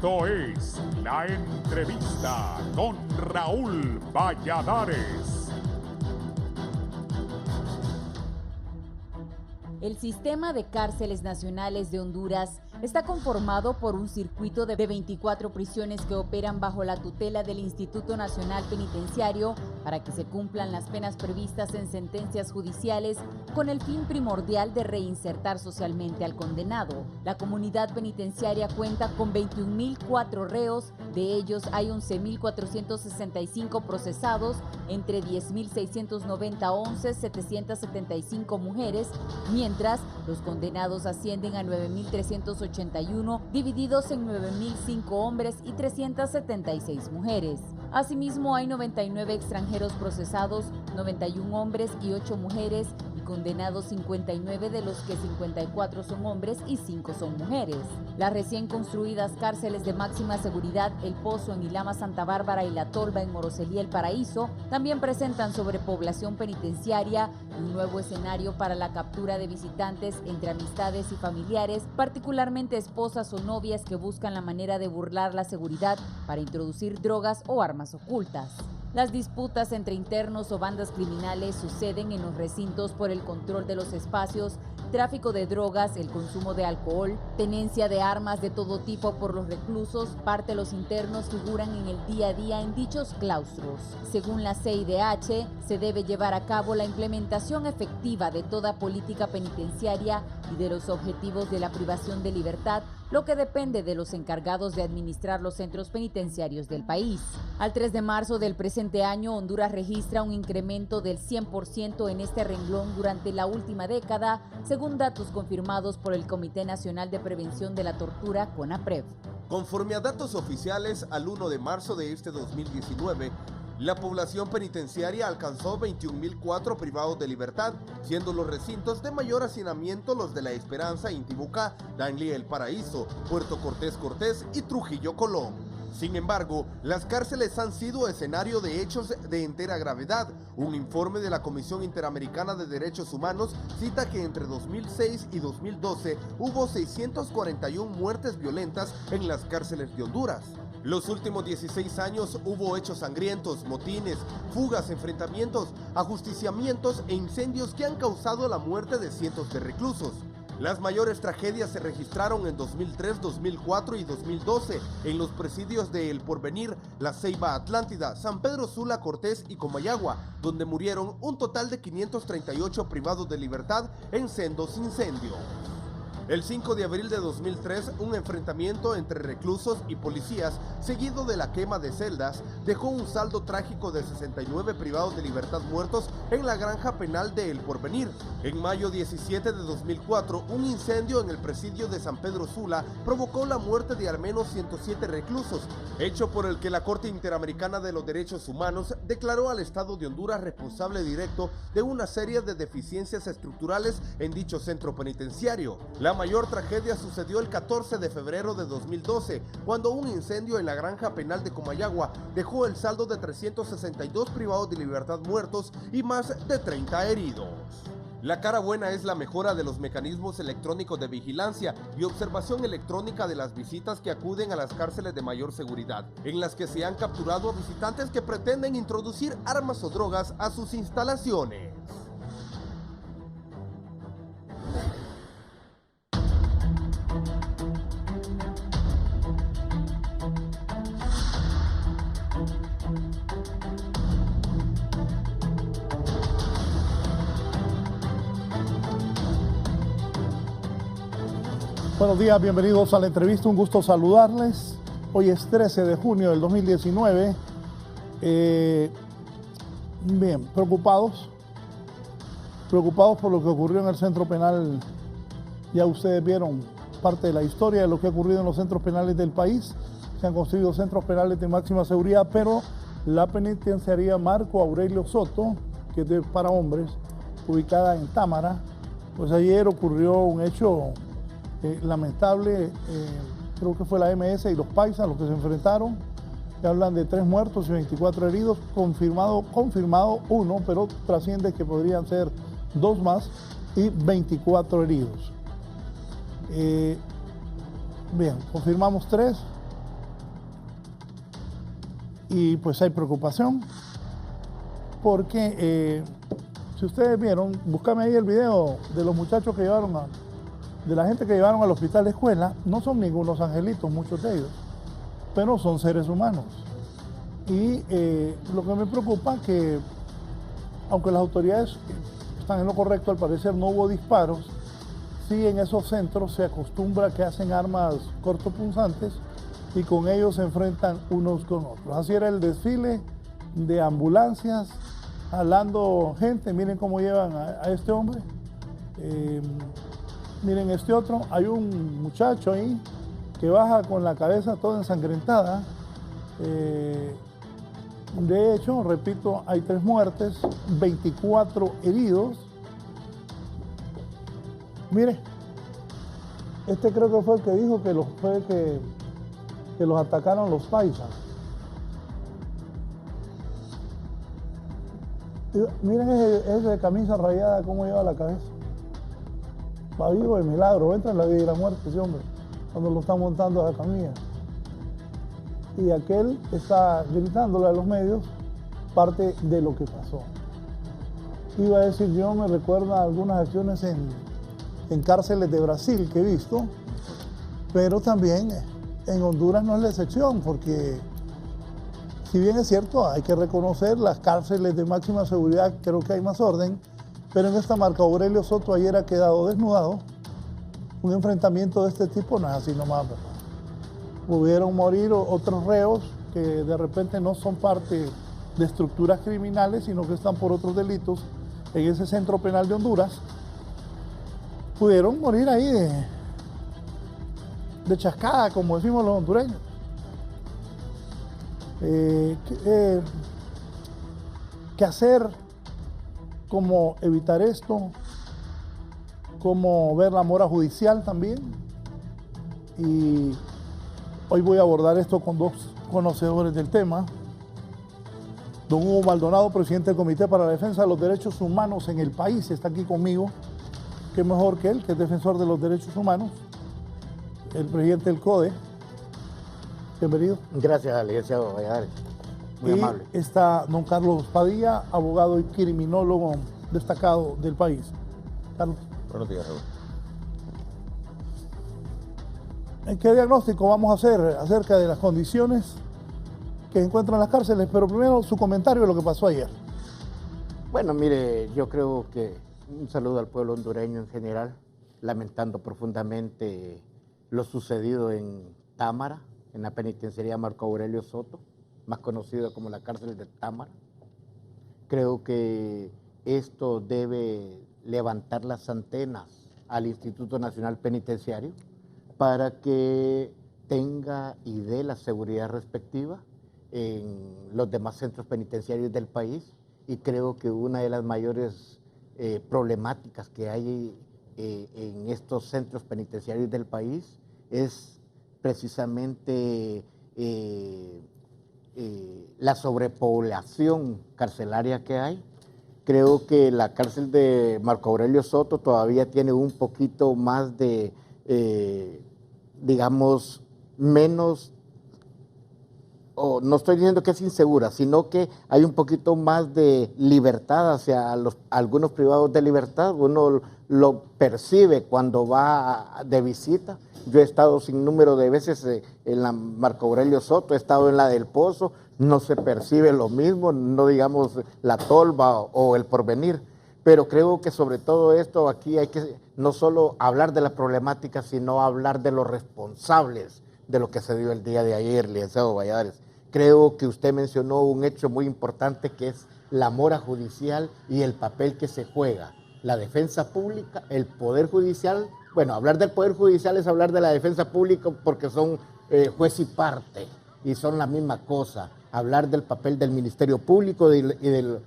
Esto es La Entrevista con Raúl Valladares. El sistema de cárceles nacionales de Honduras está conformado por un circuito de 24 prisiones que operan bajo la tutela del Instituto Nacional Penitenciario para que se cumplan las penas previstas en sentencias judiciales con el fin primordial de reinsertar socialmente al condenado. La comunidad penitenciaria cuenta con 21.004 reos, de ellos hay 11.465 procesados, entre 10.690 hombres, 775 mujeres, mientras los condenados ascienden a 9.381, divididos en 9.005 hombres y 376 mujeres. Asimismo, hay 99 extranjeros procesados, 91 hombres y 8 mujeres, y condenados 59, de los que 54 son hombres y 5 son mujeres. Las recién construidas cárceles de máxima seguridad El Pozo en Ilama, Santa Bárbara, y La Tolva en Moroselí, El Paraíso, también presentan sobrepoblación penitenciaria y un nuevo escenario para la captura de visitantes entre amistades y familiares, particularmente esposas o novias que buscan la manera de burlar la seguridad para introducir drogas o armas ocultas. Las disputas entre internos o bandas criminales suceden en los recintos por el control de los espacios, tráfico de drogas, el consumo de alcohol, tenencia de armas de todo tipo por los reclusos. Parte de los internos figuran en el día a día en dichos claustros. Según la CIDH, se debe llevar a cabo la implementación efectiva de toda política penitenciaria y de los objetivos de la privación de libertad, lo que depende de los encargados de administrar los centros penitenciarios del país. Al 3 de marzo del presente año, Honduras registra un incremento del 100% en este renglón durante la última década, según datos confirmados por el Comité Nacional de Prevención de la Tortura, CONAPREV. Conforme a datos oficiales, al 1 de marzo de este 2019, la población penitenciaria alcanzó 21.004 privados de libertad, siendo los recintos de mayor hacinamiento los de La Esperanza, Intibucá, Danlí, El Paraíso, Puerto Cortés y Trujillo, Colón. Sin embargo, las cárceles han sido escenario de hechos de entera gravedad. Un informe de la Comisión Interamericana de Derechos Humanos cita que entre 2006 y 2012 hubo 641 muertes violentas en las cárceles de Honduras. Los últimos 16 años hubo hechos sangrientos, motines, fugas, enfrentamientos, ajusticiamientos e incendios que han causado la muerte de cientos de reclusos. Las mayores tragedias se registraron en 2003, 2004 y 2012 en los presidios de El Porvenir, La Ceiba Atlántida, San Pedro Sula, Cortés y Comayagua, donde murieron un total de 538 privados de libertad en sendos incendios. El 5 de abril de 2003, un enfrentamiento entre reclusos y policías, seguido de la quema de celdas, dejó un saldo trágico de 69 privados de libertad muertos en la granja penal de El Porvenir. En mayo 17 de 2004, un incendio en el presidio de San Pedro Sula provocó la muerte de al menos 107 reclusos, hecho por el que la Corte Interamericana de los Derechos Humanos declaró al Estado de Honduras responsable directo de una serie de deficiencias estructurales en dicho centro penitenciario. La mayor tragedia sucedió el 14 de febrero de 2012, cuando un incendio en la granja penal de Comayagua dejó el saldo de 362 privados de libertad muertos y más de 30 heridos. La cara buena es la mejora de los mecanismos electrónicos de vigilancia y observación electrónica de las visitas que acuden a las cárceles de mayor seguridad, en las que se han capturado a visitantes que pretenden introducir armas o drogas a sus instalaciones. Buenos días, bienvenidos a la entrevista, un gusto saludarles. Hoy es 13 de junio del 2019. Bien, preocupados por lo que ocurrió en el centro penal. Ya ustedes vieron parte de la historia de lo que ha ocurrido en los centros penales del país. Se han construido centros penales de máxima seguridad, pero la penitenciaría Marco Aurelio Soto, que es para hombres, ubicada en Támara, pues ayer ocurrió un hecho lamentable. Creo que fue la MS y los paisas los que se enfrentaron, que hablan de 3 muertos y 24 heridos, confirmado uno, pero trasciende que podrían ser 2 más, y 24 heridos. Bien, confirmamos 3, y pues hay preocupación porque si ustedes vieron, búscame ahí el video de los muchachos que llevaron de la gente que llevaron al hospital de escuela, no son ningunos angelitos, muchos de ellos, pero son seres humanos. Y lo que me preocupa es que, aunque las autoridades están en lo correcto, al parecer no hubo disparos, sí en esos centros se acostumbra que hacen armas cortopunzantes y con ellos se enfrentan unos con otros. Así era el desfile de ambulancias, jalando gente. Miren cómo llevan a este hombre. Miren este otro. Hay un muchacho ahí que baja con la cabeza toda ensangrentada. De hecho, repito, hay 3 muertes, 24 heridos. Mire, este creo que fue el que dijo que los atacaron los paisas. Miren ese de camisa rayada, cómo lleva la cabeza. Va vivo de milagro, entra en la vida y la muerte ese hombre, cuando lo están montando a la camilla. Y aquel está gritándole a los medios parte de lo que pasó. Iba a decir yo, me recuerda algunas acciones en cárceles de Brasil que he visto, pero también en Honduras no es la excepción, porque si bien es cierto, hay que reconocer las cárceles de máxima seguridad, creo que hay más orden, pero en esta Marco Aurelio Soto ayer ha quedado desnudado. Un enfrentamiento de este tipo no es así nomás, ¿verdad? Pudieron morir otros reos que de repente no son parte de estructuras criminales, sino que están por otros delitos en ese centro penal de Honduras. Pudieron morir ahí de chascada, como decimos los hondureños. ¿Qué hacer? ¿Cómo evitar esto? ¿Cómo ver la mora judicial también? Y hoy voy a abordar esto con 2 conocedores del tema. Don Hugo Maldonado, presidente del Comité para la Defensa de los Derechos Humanos en el país, está aquí conmigo. Qué mejor que él, que es defensor de los derechos humanos. El presidente del CODE. Bienvenido. Gracias, licenciado Valladares. Muy amable. Está don Carlos Padilla, abogado y criminólogo destacado del país. Carlos. Buenos días, Raúl. ¿Qué diagnóstico vamos a hacer acerca de las condiciones que encuentran las cárceles? Pero primero su comentario de lo que pasó ayer. Bueno, mire, yo creo que un saludo al pueblo hondureño en general, lamentando profundamente lo sucedido en Támara, en la penitenciaría Marco Aurelio Soto, más conocido como la cárcel de Támara. Creo que esto debe levantar las antenas al Instituto Nacional Penitenciario para que tenga y dé la seguridad respectiva en los demás centros penitenciarios del país. Y creo que una de las mayores problemáticas que hay en estos centros penitenciarios del país es precisamente la sobrepoblación carcelaria que hay. Creo que la cárcel de Marco Aurelio Soto todavía tiene un poquito más de, digamos, menos, no estoy diciendo que es insegura, sino que hay un poquito más de libertad hacia algunos privados de libertad. Uno lo percibe cuando va de visita. Yo he estado sin número de veces en la Marco Aurelio Soto, he estado en la del Pozo, no se percibe lo mismo, no digamos la Tolva o el Porvenir. Pero creo que sobre todo esto aquí hay que no solo hablar de la problemática, sino hablar de los responsables de lo que se dio el día de ayer, licenciado Valladares. Creo que usted mencionó un hecho muy importante que es la mora judicial y el papel que se juega. La defensa pública, el Poder Judicial. Bueno, hablar del Poder Judicial es hablar de la defensa pública porque son juez y parte y son la misma cosa. Hablar del papel del Ministerio Público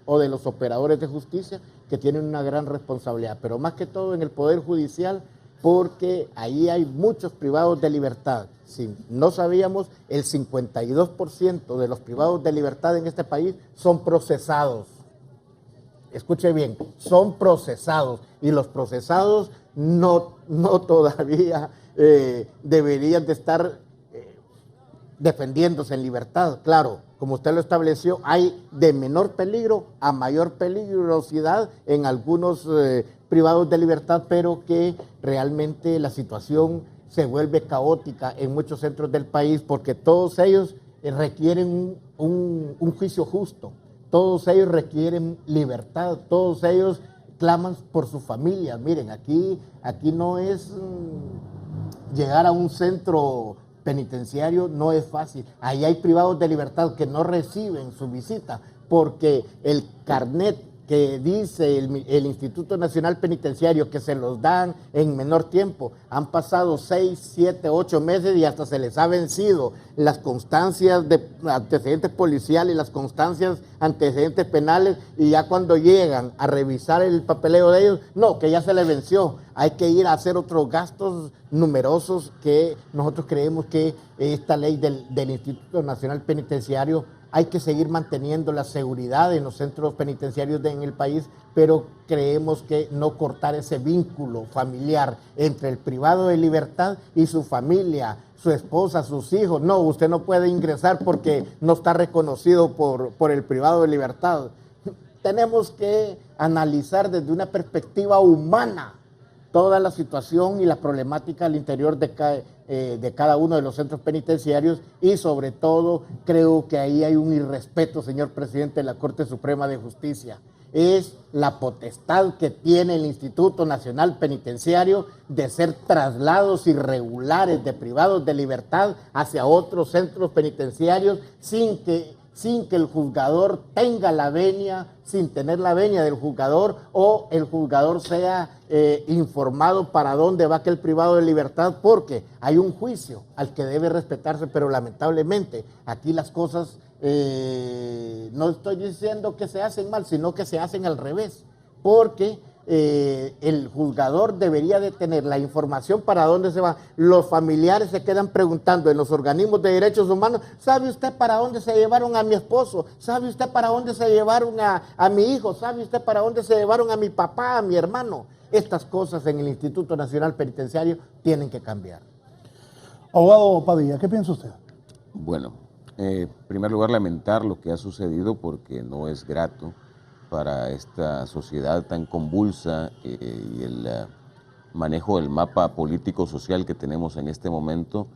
o de los operadores de justicia que tienen una gran responsabilidad, pero más que todo en el Poder Judicial, porque ahí hay muchos privados de libertad. Si no sabíamos, el 52% de los privados de libertad en este país son procesados. Escuche bien, son procesados, y los procesados no todavía deberían de estar defendiéndose en libertad. Claro, como usted lo estableció, hay de menor peligro a mayor peligrosidad en algunos privados de libertad, pero que realmente la situación se vuelve caótica en muchos centros del país porque todos ellos requieren un juicio justo, todos ellos requieren libertad, todos ellos claman por su familia. Miren, aquí no es llegar a un centro penitenciario, no es fácil. Ahí hay privados de libertad que no reciben su visita porque el carnet que dice el Instituto Nacional Penitenciario que se los dan en menor tiempo, han pasado 6, 7, 8 meses y hasta se les ha vencido las constancias de antecedentes policiales, las constancias antecedentes penales, y ya cuando llegan a revisar el papeleo de ellos, no, que ya se les venció, hay que ir a hacer otros gastos numerosos que nosotros creemos que esta ley del Instituto Nacional Penitenciario hay que seguir manteniendo la seguridad en los centros penitenciarios en el país, pero creemos que no cortar ese vínculo familiar entre el privado de libertad y su familia, su esposa, sus hijos. No, usted no puede ingresar porque no está reconocido por el privado de libertad. Tenemos que analizar desde una perspectiva humana toda la situación y la problemática al interior de cada uno de los centros penitenciarios, y sobre todo creo que ahí hay un irrespeto, señor presidente de la Corte Suprema de Justicia. Es la potestad que tiene el Instituto Nacional Penitenciario de ser traslados irregulares de privados de libertad hacia otros centros penitenciarios sin que el juzgador tenga la venia, sin tener la venia del juzgador, o el juzgador sea informado para dónde va aquel privado de libertad, porque hay un juicio al que debe respetarse, pero lamentablemente aquí las cosas, no estoy diciendo que se hacen mal, sino que se hacen al revés, porque el juzgador debería de tener la información para dónde se va. Los familiares se quedan preguntando en los organismos de derechos humanos: ¿sabe usted para dónde se llevaron a mi esposo? ¿Sabe usted para dónde se llevaron a mi hijo? ¿Sabe usted para dónde se llevaron a mi papá, a mi hermano? Estas cosas en el Instituto Nacional Penitenciario tienen que cambiar. Abogado Padilla, ¿qué piensa usted? Bueno, en primer lugar, lamentar lo que ha sucedido porque no es grato para esta sociedad tan convulsa y el manejo del mapa político-social que tenemos en este momento,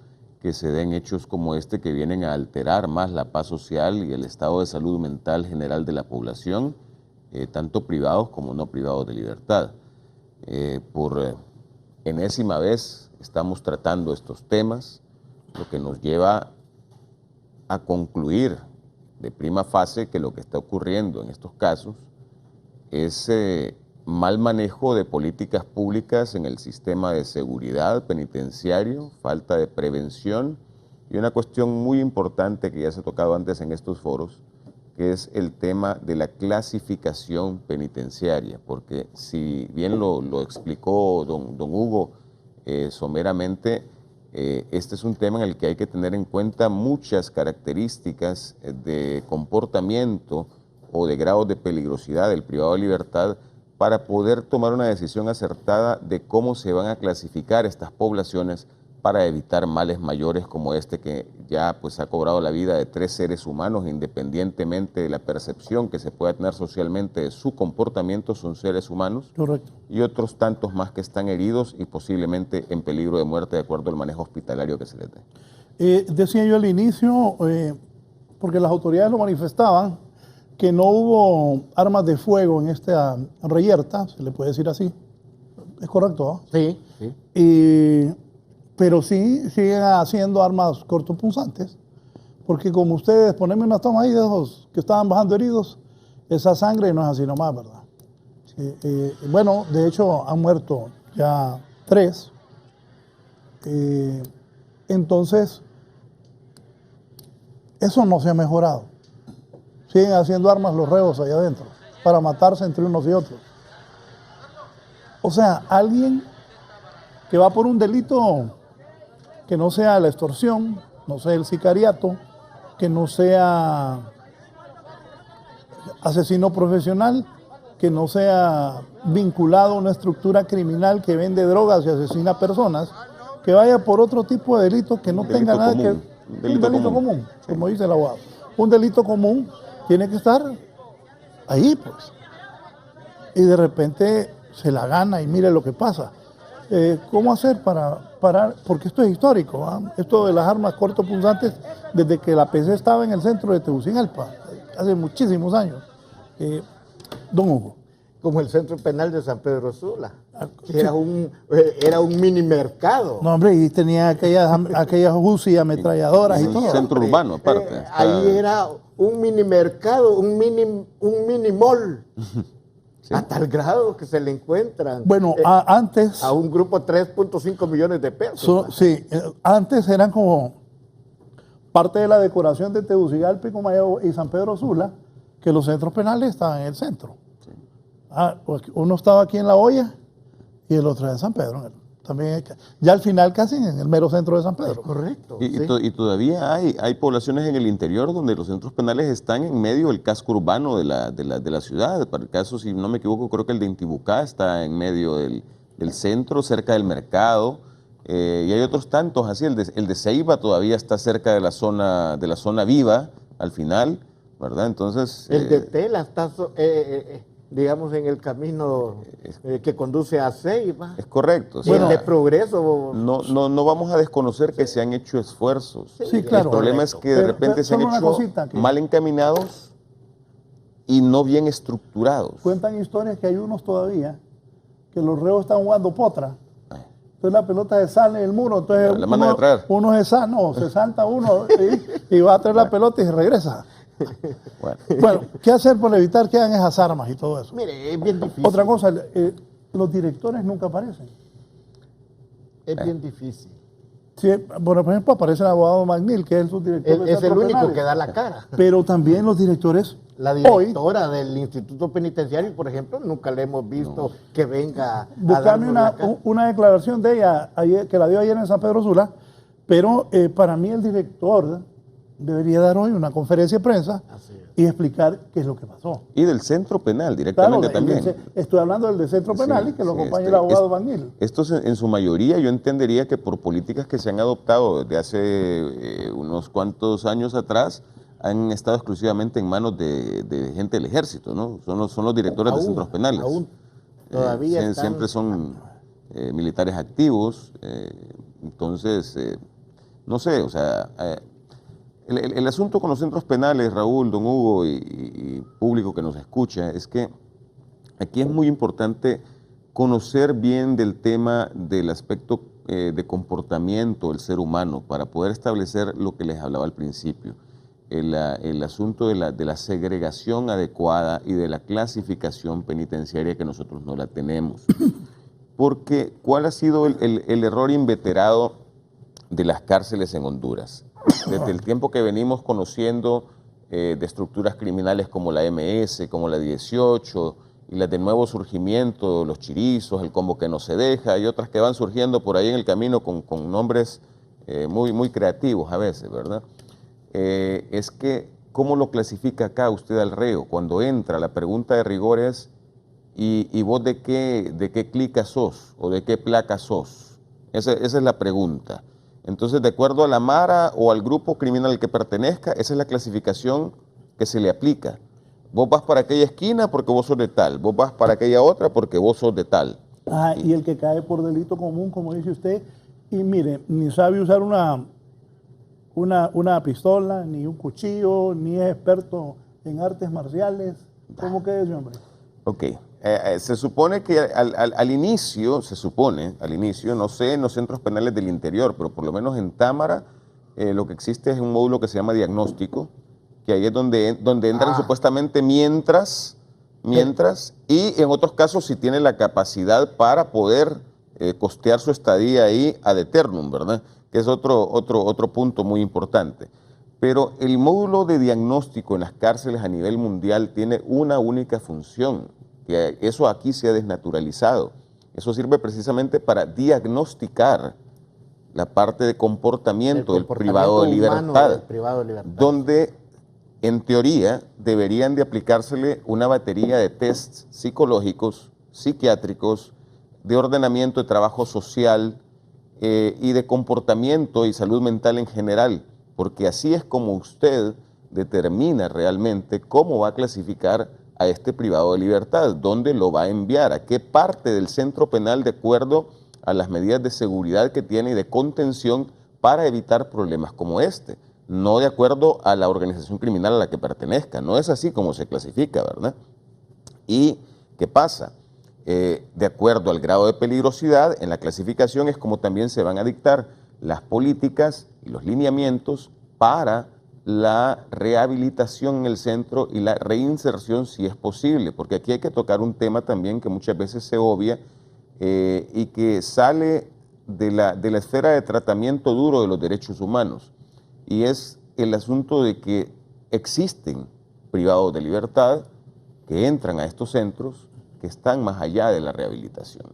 que se den hechos como este que vienen a alterar más la paz social y el estado de salud mental general de la población, tanto privados como no privados de libertad. Por enésima vez estamos tratando estos temas, lo que nos lleva a concluir de prima fase que lo que está ocurriendo en estos casos es mal manejo de políticas públicas en el sistema de seguridad penitenciario, falta de prevención y una cuestión muy importante que ya se ha tocado antes en estos foros, que es el tema de la clasificación penitenciaria, porque si bien lo explicó don Hugo someramente, este es un tema en el que hay que tener en cuenta muchas características de comportamiento o de grados de peligrosidad del privado de libertad para poder tomar una decisión acertada de cómo se van a clasificar estas poblaciones para evitar males mayores como este que ya pues ha cobrado la vida de 3 seres humanos, independientemente de la percepción que se pueda tener socialmente de su comportamiento, son seres humanos. Correcto. Y otros tantos más que están heridos y posiblemente en peligro de muerte de acuerdo al manejo hospitalario que se les dé. Decía yo al inicio, porque las autoridades lo manifestaban, que no hubo armas de fuego en esta reyerta, se le puede decir así. ¿Es correcto? Sí, sí. Pero sí siguen haciendo armas cortopunzantes, porque como ustedes, ponenme una toma ahí de esos que estaban bajando heridos, esa sangre no es así nomás, ¿verdad? Bueno, de hecho han muerto ya 3. Entonces, eso no se ha mejorado. Siguen haciendo armas los reos allá adentro, para matarse entre unos y otros. O sea, alguien que va por un delito que no sea la extorsión, no sea el sicariato, que no sea asesino profesional, que no sea vinculado a una estructura criminal que vende drogas y asesina personas, que vaya por otro tipo de delito que no tenga nada que ver. Un delito común, como dice el abogado. Un delito común tiene que estar ahí, pues. Y de repente se la gana y mire lo que pasa. ¿Cómo hacer para parar? Porque esto es histórico, ¿va? Esto de las armas cortopunzantes, desde que la PC estaba en el centro de Tegucigalpa, hace muchísimos años. Don Hugo. Como el centro penal de San Pedro Sula, que era un mini mercado. No, hombre, y tenía aquellas UCI ametralladoras y todo. Centro urbano, aparte. Ahí era un mini mercado, un mini mall. Sí. A tal grado que se le encuentran. Bueno, antes. A un grupo 3.5 millones de pesos. Sí, antes eran como parte de la decoración de Tegucigalpa y San Pedro Sula, que los centros penales estaban en el centro. Sí. Pues uno estaba aquí en La Hoya y el otro en San Pedro. También ya al final casi en el mero centro de San Pedro. Es correcto. Y todavía hay poblaciones en el interior donde los centros penales están en medio del casco urbano de la ciudad. Para el caso, si no me equivoco, creo que el de Intibucá está en medio del centro, cerca del mercado. Y hay otros tantos así. El de Ceiba todavía está cerca de la zona viva al final, ¿verdad? Entonces... El de Tela está... digamos, en el camino que conduce a Ceiba. Es correcto. Bueno, de Progreso. No vamos a desconocer que se han hecho esfuerzos. Sí, claro. El problema es que de repente se han hecho mal encaminados y no bien estructurados. Cuentan historias que hay unos todavía que los reos están jugando potra. Entonces la pelota se sale del muro, entonces la mandan a traer. Uno se salta uno y va a traer la pelota y se regresa. Bueno, ¿qué hacer para evitar que hagan esas armas y todo eso? Mire, es bien difícil. Otra cosa, los directores nunca aparecen. Es bien difícil. Sí, bueno, por ejemplo, aparece el abogado Magnil, que es el subdirector es el único que da la cara. Pero también los directores... La directora del Instituto Penitenciario, por ejemplo, nunca le hemos visto que venga buscarme una declaración de ella ayer, que la dio ayer en San Pedro Sula, pero para mí el director debería dar hoy una conferencia de prensa y explicar qué es lo que pasó. Y del centro penal directamente, claro, también. Estoy hablando del centro penal y que lo acompañe el abogado Magnil. Estos en su mayoría yo entendería que por políticas que se han adoptado desde hace unos cuantos años atrás han estado exclusivamente en manos de gente del ejército, ¿no? Son los directores de centros penales. Aún todavía siempre son militares activos, entonces, no sé, o sea... El asunto con los centros penales, Raúl, don Hugo y público que nos escucha, es que aquí es muy importante conocer bien del tema del aspecto de comportamiento del ser humano para poder establecer lo que les hablaba al principio, el asunto de la segregación adecuada y de la clasificación penitenciaria que nosotros no la tenemos. Porque, ¿cuál ha sido el error inveterado de las cárceles en Honduras? Desde el tiempo que venimos conociendo de estructuras criminales como la MS, como la 18, y las de nuevo surgimiento, los Chirizos, el Combo que no se deja, y otras que van surgiendo por ahí en el camino con nombres muy creativos a veces, ¿verdad? Es que, ¿cómo lo clasifica acá usted al reo? Cuando entra, la pregunta de rigor es, ¿y vos de qué clica sos? ¿O de qué placa sos? Esa es la pregunta. Entonces, de acuerdo a la mara o al grupo criminal al que pertenezca, esa es la clasificación que se le aplica. Vos vas para aquella esquina porque vos sos de tal, vos vas para aquella otra porque vos sos de tal. Y el que cae por delito común, como dice usted, y mire, ni sabe usar una pistola, ni un cuchillo, ni es experto en artes marciales. ¿Cómo queda ese hombre? Ok. Se supone que al inicio, no sé en los centros penales del interior, pero por lo menos en Támara, lo que existe es un módulo que se llama diagnóstico, que ahí es donde entran supuestamente mientras, y en otros casos si tiene la capacidad para poder costear su estadía ahí ad eternum, ¿verdad? Que es otro punto muy importante. Pero el módulo de diagnóstico en las cárceles a nivel mundial tiene una única función, que eso aquí se ha desnaturalizado. Eso sirve precisamente para diagnosticar la parte de comportamiento del privado de libertad, donde en teoría deberían de aplicársele una batería de tests psicológicos, psiquiátricos, de ordenamiento de trabajo social y de comportamiento y salud mental en general, porque así es como usted determina realmente cómo va a clasificar a este privado de libertad, dónde lo va a enviar, a qué parte del centro penal de acuerdo a las medidas de seguridad que tiene y de contención para evitar problemas como este, no de acuerdo a la organización criminal a la que pertenezca. No es así como se clasifica, ¿verdad? ¿Y qué pasa? De acuerdo al grado de peligrosidad, en la clasificación es como también se van a dictar las políticas y los lineamientos para la rehabilitación en el centro y la reinserción si es posible, porque aquí hay que tocar un tema también que muchas veces se obvia y que sale de la esfera de tratamiento duro de los derechos humanos, y es el asunto de que existen privados de libertad que entran a estos centros que están más allá de la rehabilitación,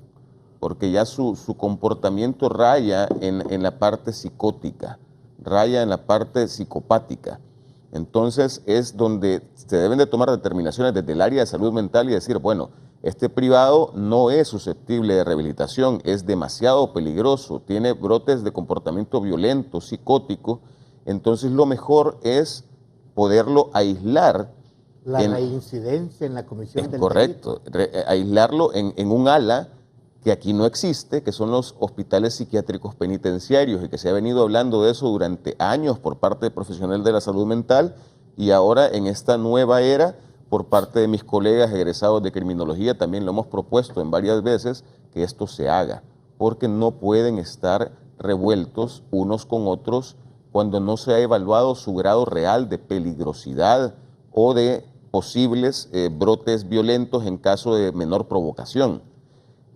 porque ya su comportamiento raya en la parte psicótica, raya en la parte psicopática. Entonces es donde se deben de tomar determinaciones desde el área de salud mental y decir, bueno, este privado no es susceptible de rehabilitación, es demasiado peligroso, tiene brotes de comportamiento violento, psicótico, entonces lo mejor es poderlo aislar. La reincidencia en la comisión del delito. Correcto, aislarlo en un ala que aquí no existe, que son los hospitales psiquiátricos penitenciarios, y que se ha venido hablando de eso durante años por parte de profesionales de la salud mental, y ahora en esta nueva era, por parte de mis colegas egresados de criminología, también lo hemos propuesto en varias veces, que esto se haga, porque no pueden estar revueltos unos con otros cuando no se ha evaluado su grado real de peligrosidad o de posibles brotes violentos en caso de menor provocación.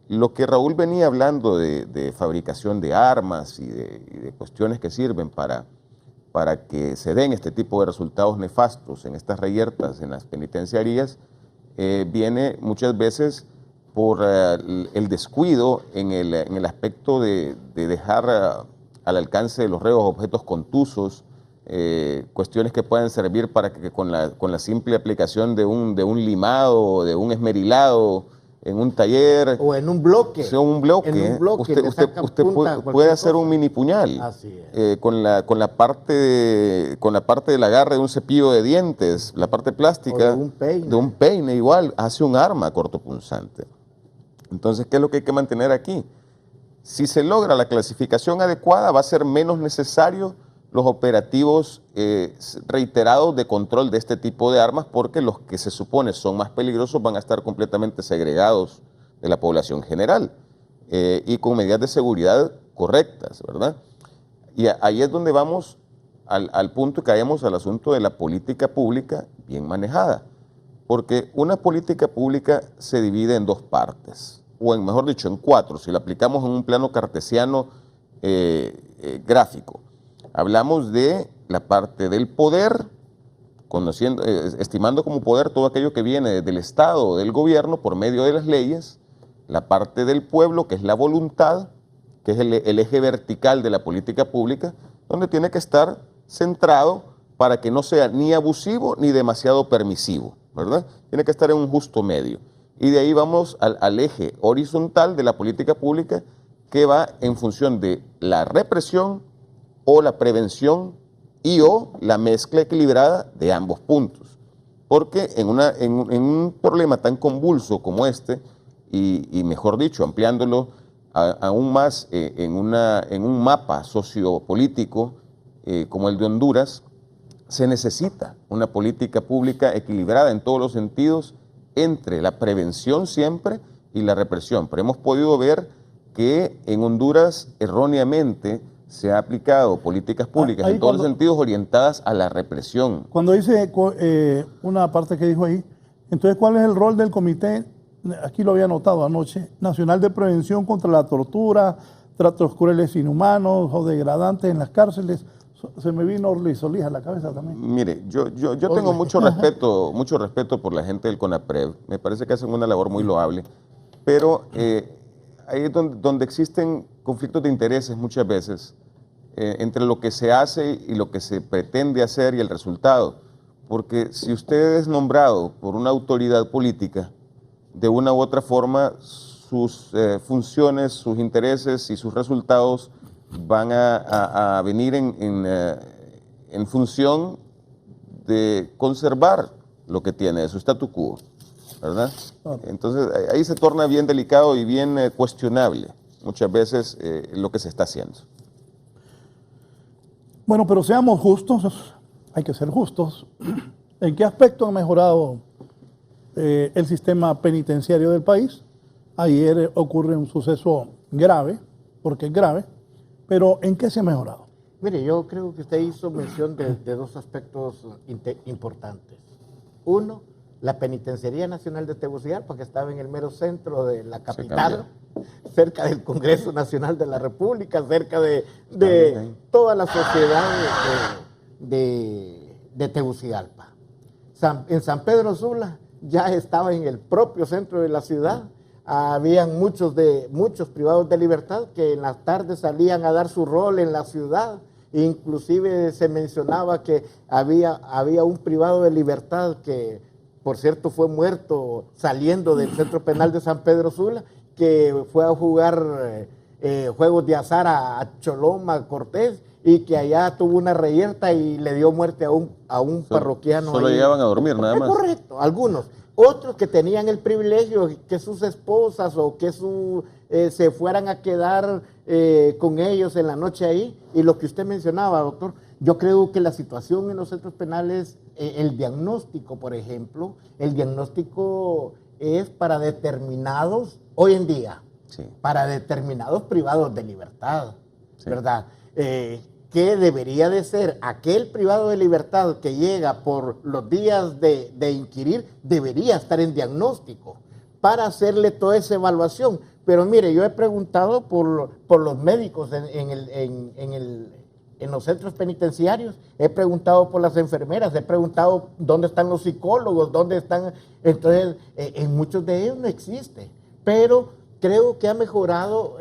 Lo que Raúl venía hablando de fabricación de armas y de cuestiones que sirven para que se den este tipo de resultados nefastos en estas reyertas, en las penitenciarías, viene muchas veces por el descuido en el aspecto de dejar al alcance de los reos objetos contusos, cuestiones que pueden servir para que con la simple aplicación de un limado o de un esmerilado en un taller o en un bloque, usted puede hacer un mini puñal. Así es. Con la parte del agarre de un cepillo de dientes, la parte plástica o de un peine igual, hace un arma cortopunzante. Entonces, ¿qué es lo que hay que mantener aquí? Si se logra la clasificación adecuada, va a ser menos necesario los operativos reiterados de control de este tipo de armas, porque los que se supone son más peligrosos van a estar completamente segregados de la población general y con medidas de seguridad correctas, ¿verdad? Y ahí es donde vamos al punto que caemos al asunto de la política pública bien manejada, porque una política pública se divide en dos partes, o mejor dicho, en cuatro, si la aplicamos en un plano cartesiano gráfico. Hablamos de la parte del poder, estimando como poder todo aquello que viene del Estado o del gobierno por medio de las leyes, la parte del pueblo, que es la voluntad, que es el eje vertical de la política pública, donde tiene que estar centrado para que no sea ni abusivo ni demasiado permisivo, ¿verdad? Tiene que estar en un justo medio. Y de ahí vamos al eje horizontal de la política pública, que va en función de la represión o la prevención o la mezcla equilibrada de ambos puntos. Porque en un problema tan convulso como este, y mejor dicho, ampliándolo aún más en un mapa sociopolítico como el de Honduras, se necesita una política pública equilibrada en todos los sentidos entre la prevención siempre y la represión. Pero hemos podido ver que en Honduras erróneamente se ha aplicado políticas públicas en todos los sentidos orientadas a la represión. Cuando dice una parte que dijo ahí, entonces, ¿cuál es el rol del Comité? Aquí lo había notado anoche, Nacional de Prevención contra la Tortura, Tratos Crueles, Inhumanos o Degradantes en las Cárceles. Se me vino Orly Solís a la cabeza también. Mire, yo tengo mucho respeto por la gente del CONAPREV. Me parece que hacen una labor muy loable, pero ahí es donde existen conflictos de intereses muchas veces entre lo que se hace y lo que se pretende hacer y el resultado. Porque si usted es nombrado por una autoridad política, de una u otra forma sus funciones, sus intereses y sus resultados van a venir en en función de conservar lo que tiene, su statu quo, ¿verdad? Entonces ahí se torna bien delicado y bien cuestionable muchas veces lo que se está haciendo. Bueno, pero seamos justos, hay que ser justos. ¿En qué aspecto ha mejorado el sistema penitenciario del país? Ayer ocurre un suceso grave, porque es grave, pero ¿en qué se ha mejorado? Mire, yo creo que usted hizo mención de dos aspectos importantes. Uno, la Penitenciaría Nacional de Tegucigalpa, que estaba en el mero centro de la capital, cerca del Congreso Nacional de la República, cerca de toda la sociedad de Tegucigalpa. En San Pedro Sula ya estaba en el propio centro de la ciudad. Habían muchos privados de libertad que en las tardes salían a dar su rol en la ciudad. Inclusive se mencionaba que había un privado de libertad que, por cierto, fue muerto saliendo del centro penal de San Pedro Sula, que fue a jugar juegos de azar a Choloma, Cortés, y que allá tuvo una reyerta y le dio muerte a un parroquiano. Solo llegaban a dormir, nada más. Correcto, algunos. Otros que tenían el privilegio que sus esposas o que se fueran a quedar con ellos en la noche ahí. Y lo que usted mencionaba, doctor, yo creo que la situación en los centros penales, el diagnóstico, por ejemplo, el diagnóstico es para determinados, hoy en día, sí, para determinados privados de libertad, sí, ¿verdad? Que debería de ser aquel privado de libertad que llega por los días de inquirir, debería estar en diagnóstico para hacerle toda esa evaluación. Pero mire, yo he preguntado por los médicos en los centros penitenciarios, he preguntado por las enfermeras, he preguntado dónde están los psicólogos, dónde están. Entonces, en muchos de ellos no existe, pero creo que ha mejorado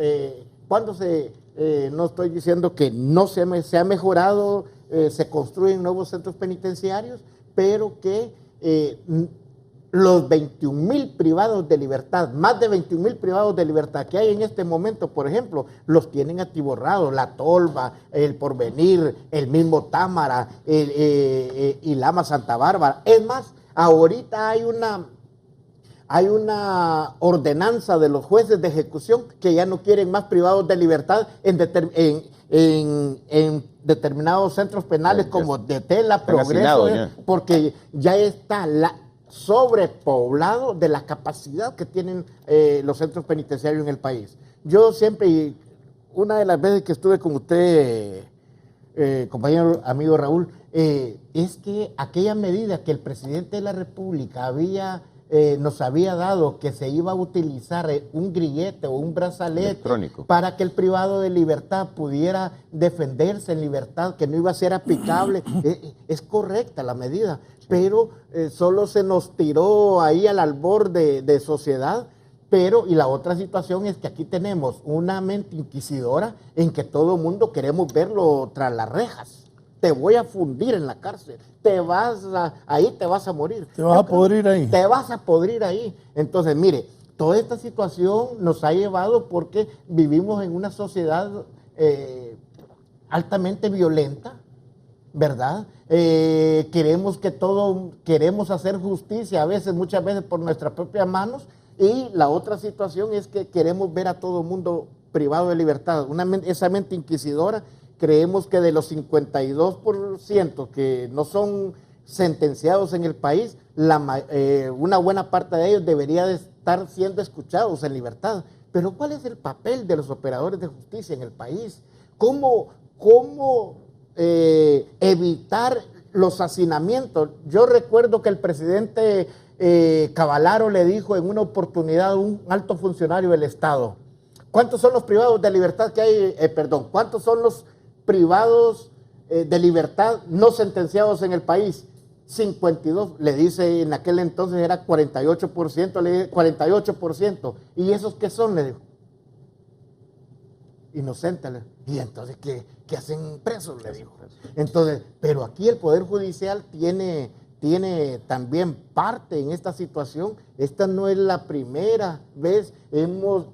no estoy diciendo que no se ha mejorado, se construyen nuevos centros penitenciarios, pero que los 21,000 privados de libertad, más de 21,000 privados de libertad que hay en este momento, por ejemplo, los tienen atiborrados, La Tolva, El Porvenir, el mismo Támara, y Lama Santa Bárbara. Es más, ahorita hay una ordenanza de los jueces de ejecución que ya no quieren más privados de libertad en determinados centros penales como de Tela, Progreso, porque ya está sobrepoblado de la capacidad que tienen los centros penitenciarios en el país. Yo siempre, una de las veces que estuve con usted, compañero amigo Raúl, es que aquella medida que el presidente de la República nos había dado, que se iba a utilizar un grillete o un brazalete electrónico para que el privado de libertad pudiera defenderse en libertad, que no iba a ser aplicable. Es correcta la medida, pero solo se nos tiró ahí al albor de sociedad. Y la otra situación es que aquí tenemos una mente inquisidora en que todo mundo queremos verlo tras las rejas. Te voy a fundir en la cárcel, ahí te vas a morir. Te vas a podrir ahí. Te vas a podrir ahí. Entonces, mire, toda esta situación nos ha llevado porque vivimos en una sociedad altamente violenta, ¿verdad? Queremos hacer justicia muchas veces por nuestras propias manos, y la otra situación es que queremos ver a todo mundo privado de libertad. Esa mente inquisidora. Creemos que de los 52% que no son sentenciados en el país, una buena parte de ellos debería de estar siendo escuchados en libertad. Pero ¿cuál es el papel de los operadores de justicia en el país? ¿Cómo evitar los hacinamientos? Yo recuerdo que el presidente Cavallaro le dijo en una oportunidad a un alto funcionario del Estado: ¿cuántos son los privados de libertad que hay? ¿Cuántos son los privados de libertad no sentenciados en el país? 52, le dice, en aquel entonces era 48%, le dice 48%. ¿Y esos qué son? Le dijo. Inocentes. ¿Y entonces qué hacen presos? Le dijo. Entonces, pero aquí el Poder Judicial tiene también parte en esta situación. Esta no es la primera vez.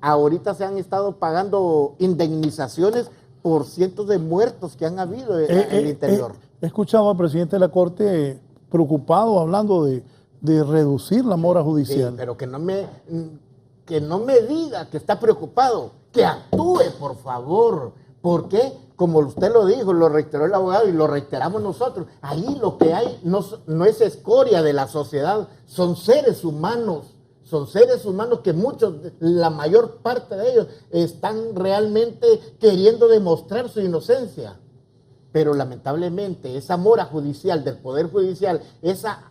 Ahorita se han estado pagando indemnizaciones por cientos de muertos que han habido en el interior. he escuchado al presidente de la Corte preocupado hablando de reducir la mora judicial. Sí, pero que no me diga que está preocupado, que actúe, por favor. ¿Por qué? Como usted lo dijo, lo reiteró el abogado y lo reiteramos nosotros. Ahí lo que hay no es escoria de la sociedad, son seres humanos. Son seres humanos que muchos, la mayor parte de ellos, están realmente queriendo demostrar su inocencia. Pero lamentablemente esa mora judicial del Poder Judicial, esa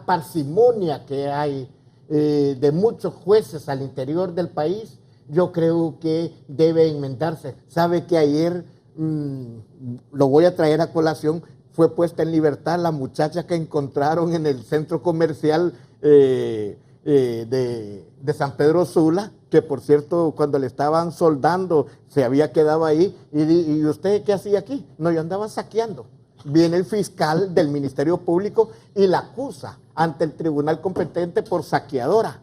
parsimonia que hay de muchos jueces al interior del país, yo creo que debe enmendarse. Sabe que ayer, lo voy a traer a colación, fue puesta en libertad la muchacha que encontraron en el centro comercial de San Pedro Sula, que por cierto cuando le estaban soldando se había quedado ahí. ¿Y usted qué hacía aquí? No, yo andaba saqueando. Viene el fiscal del Ministerio Público y la acusa ante el tribunal competente por saqueadora.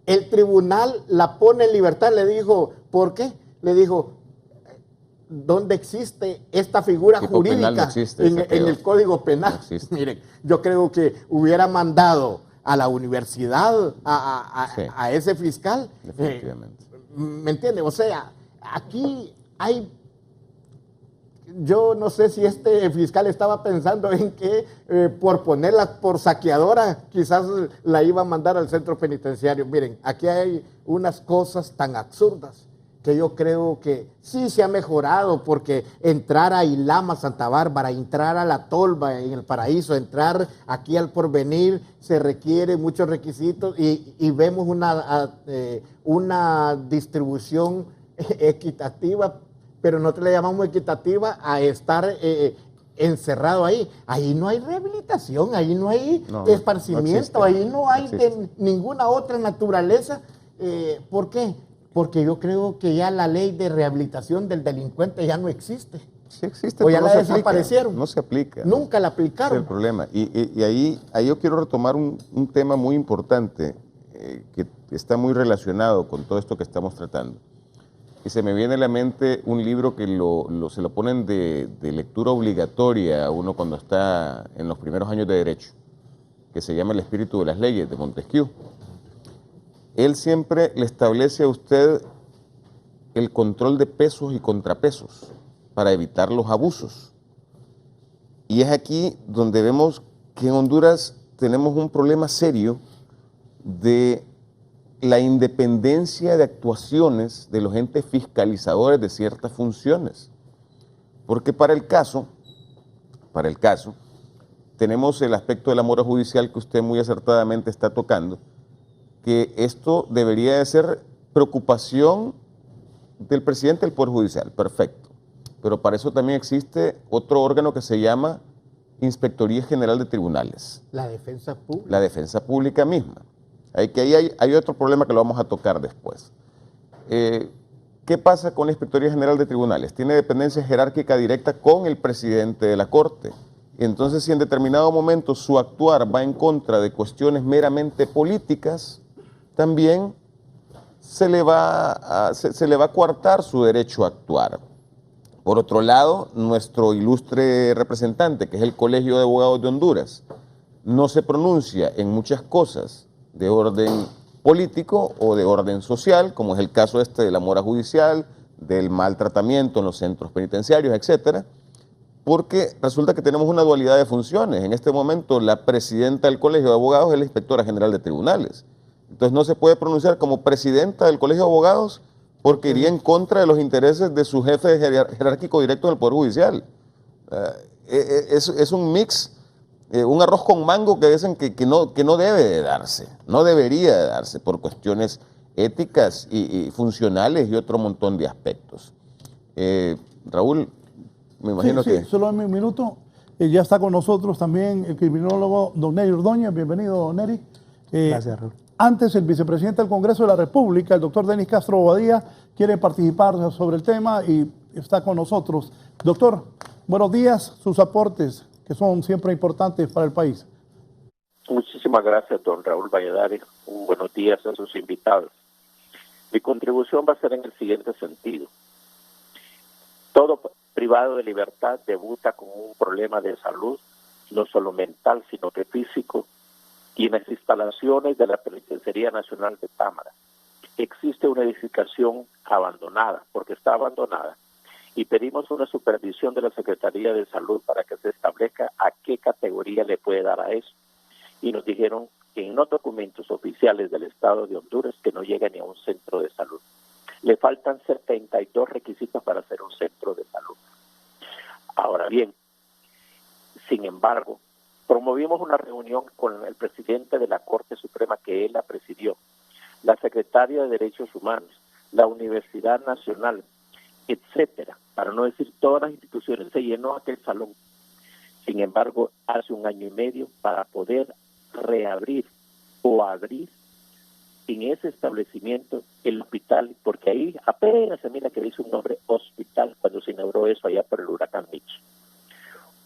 El tribunal la pone en libertad, le dijo, ¿por qué? Le dijo, ¿dónde existe esta figura jurídica? No existe, en el Código Penal. No miren, yo creo que hubiera mandado a la universidad a ese fiscal. Definitivamente. ¿Me entiende? O sea, aquí hay... Yo no sé si este fiscal estaba pensando en que por ponerla por saqueadora quizás la iba a mandar al centro penitenciario. Miren, aquí hay unas cosas tan absurdas que yo creo que sí se ha mejorado, porque entrar a Ilama, Santa Bárbara, entrar a La Tolva, en el Paraíso, entrar aquí al Porvenir, se requiere muchos requisitos y vemos una distribución equitativa, pero no le llamamos equitativa a estar encerrado ahí. Ahí no hay rehabilitación, ahí no hay esparcimiento, no ahí no hay de ninguna otra naturaleza. ¿Por qué? Porque yo creo que ya la ley de rehabilitación del delincuente ya no existe. Sí existe, o ya pero la no desaparecieron. No se aplica. Nunca la aplicaron. Ese es el problema. Y ahí yo quiero retomar un tema muy importante que está muy relacionado con todo esto que estamos tratando. Y se me viene a la mente un libro que se lo ponen de lectura obligatoria a uno cuando está en los primeros años de Derecho, que se llama El espíritu de las leyes, de Montesquieu. Él siempre le establece a usted el control de pesos y contrapesos para evitar los abusos. Y es aquí donde vemos que en Honduras tenemos un problema serio de la independencia de actuaciones de los entes fiscalizadores de ciertas funciones. Porque para el caso, tenemos el aspecto de la mora judicial que usted muy acertadamente está tocando, que esto debería de ser preocupación del presidente del Poder Judicial, perfecto. Pero para eso también existe otro órgano que se llama Inspectoría General de Tribunales. La defensa pública. La defensa pública misma. Hay otro problema que lo vamos a tocar después. ¿Qué pasa con la Inspectoría General de Tribunales? Tiene dependencia jerárquica directa con el presidente de la Corte. Entonces, si en determinado momento su actuar va en contra de cuestiones meramente políticas, también se le va a coartar su derecho a actuar. Por otro lado, nuestro ilustre representante, que es el Colegio de Abogados de Honduras, no se pronuncia en muchas cosas de orden político o de orden social, como es el caso de la mora judicial, del maltratamiento en los centros penitenciarios, etcétera, porque resulta que tenemos una dualidad de funciones. En este momento, la presidenta del Colegio de Abogados es la Inspectora General de Tribunales. Entonces, no se puede pronunciar como presidenta del Colegio de Abogados porque iría en contra de los intereses de su jefe jerárquico directo del Poder Judicial. Es un mix, un arroz con mango que dicen que no debe de darse, no debería de darse por cuestiones éticas y funcionales y otro montón de aspectos. Raúl, me imagino que... Sí, solo en un minuto. Ya está con nosotros también el criminólogo don Neri Ordóñez. Bienvenido, don Neri. Gracias, Raúl. Antes, el vicepresidente del Congreso de la República, el doctor Denis Castro Bobadilla, quiere participar sobre el tema y está con nosotros. Doctor, buenos días, sus aportes, que son siempre importantes para el país. Muchísimas gracias, don Raúl Valladares. Buenos días a sus invitados. Mi contribución va a ser en el siguiente sentido. privado de libertad debuta con un problema de salud, no solo mental, sino que físico, y en las instalaciones de la Penitenciaría Nacional de Támara existe una edificación abandonada, porque está abandonada, y pedimos una supervisión de la Secretaría de Salud para que se establezca a qué categoría le puede dar a eso. Y nos dijeron que en los documentos oficiales del Estado de Honduras que no llega ni a un centro de salud. Le faltan 72 requisitos para ser un centro de salud. Ahora bien, sin embargo, promovimos una reunión con el presidente de la Corte Suprema, que él la presidió, la secretaria de Derechos Humanos, la Universidad Nacional, etcétera, para no decir todas las instituciones. Se llenó aquel salón. Sin embargo, hace 1 año y medio, para poder reabrir o abrir en ese establecimiento el hospital, porque ahí apenas se mira que dice un nombre hospital cuando se inauguró eso allá por el huracán Mitch.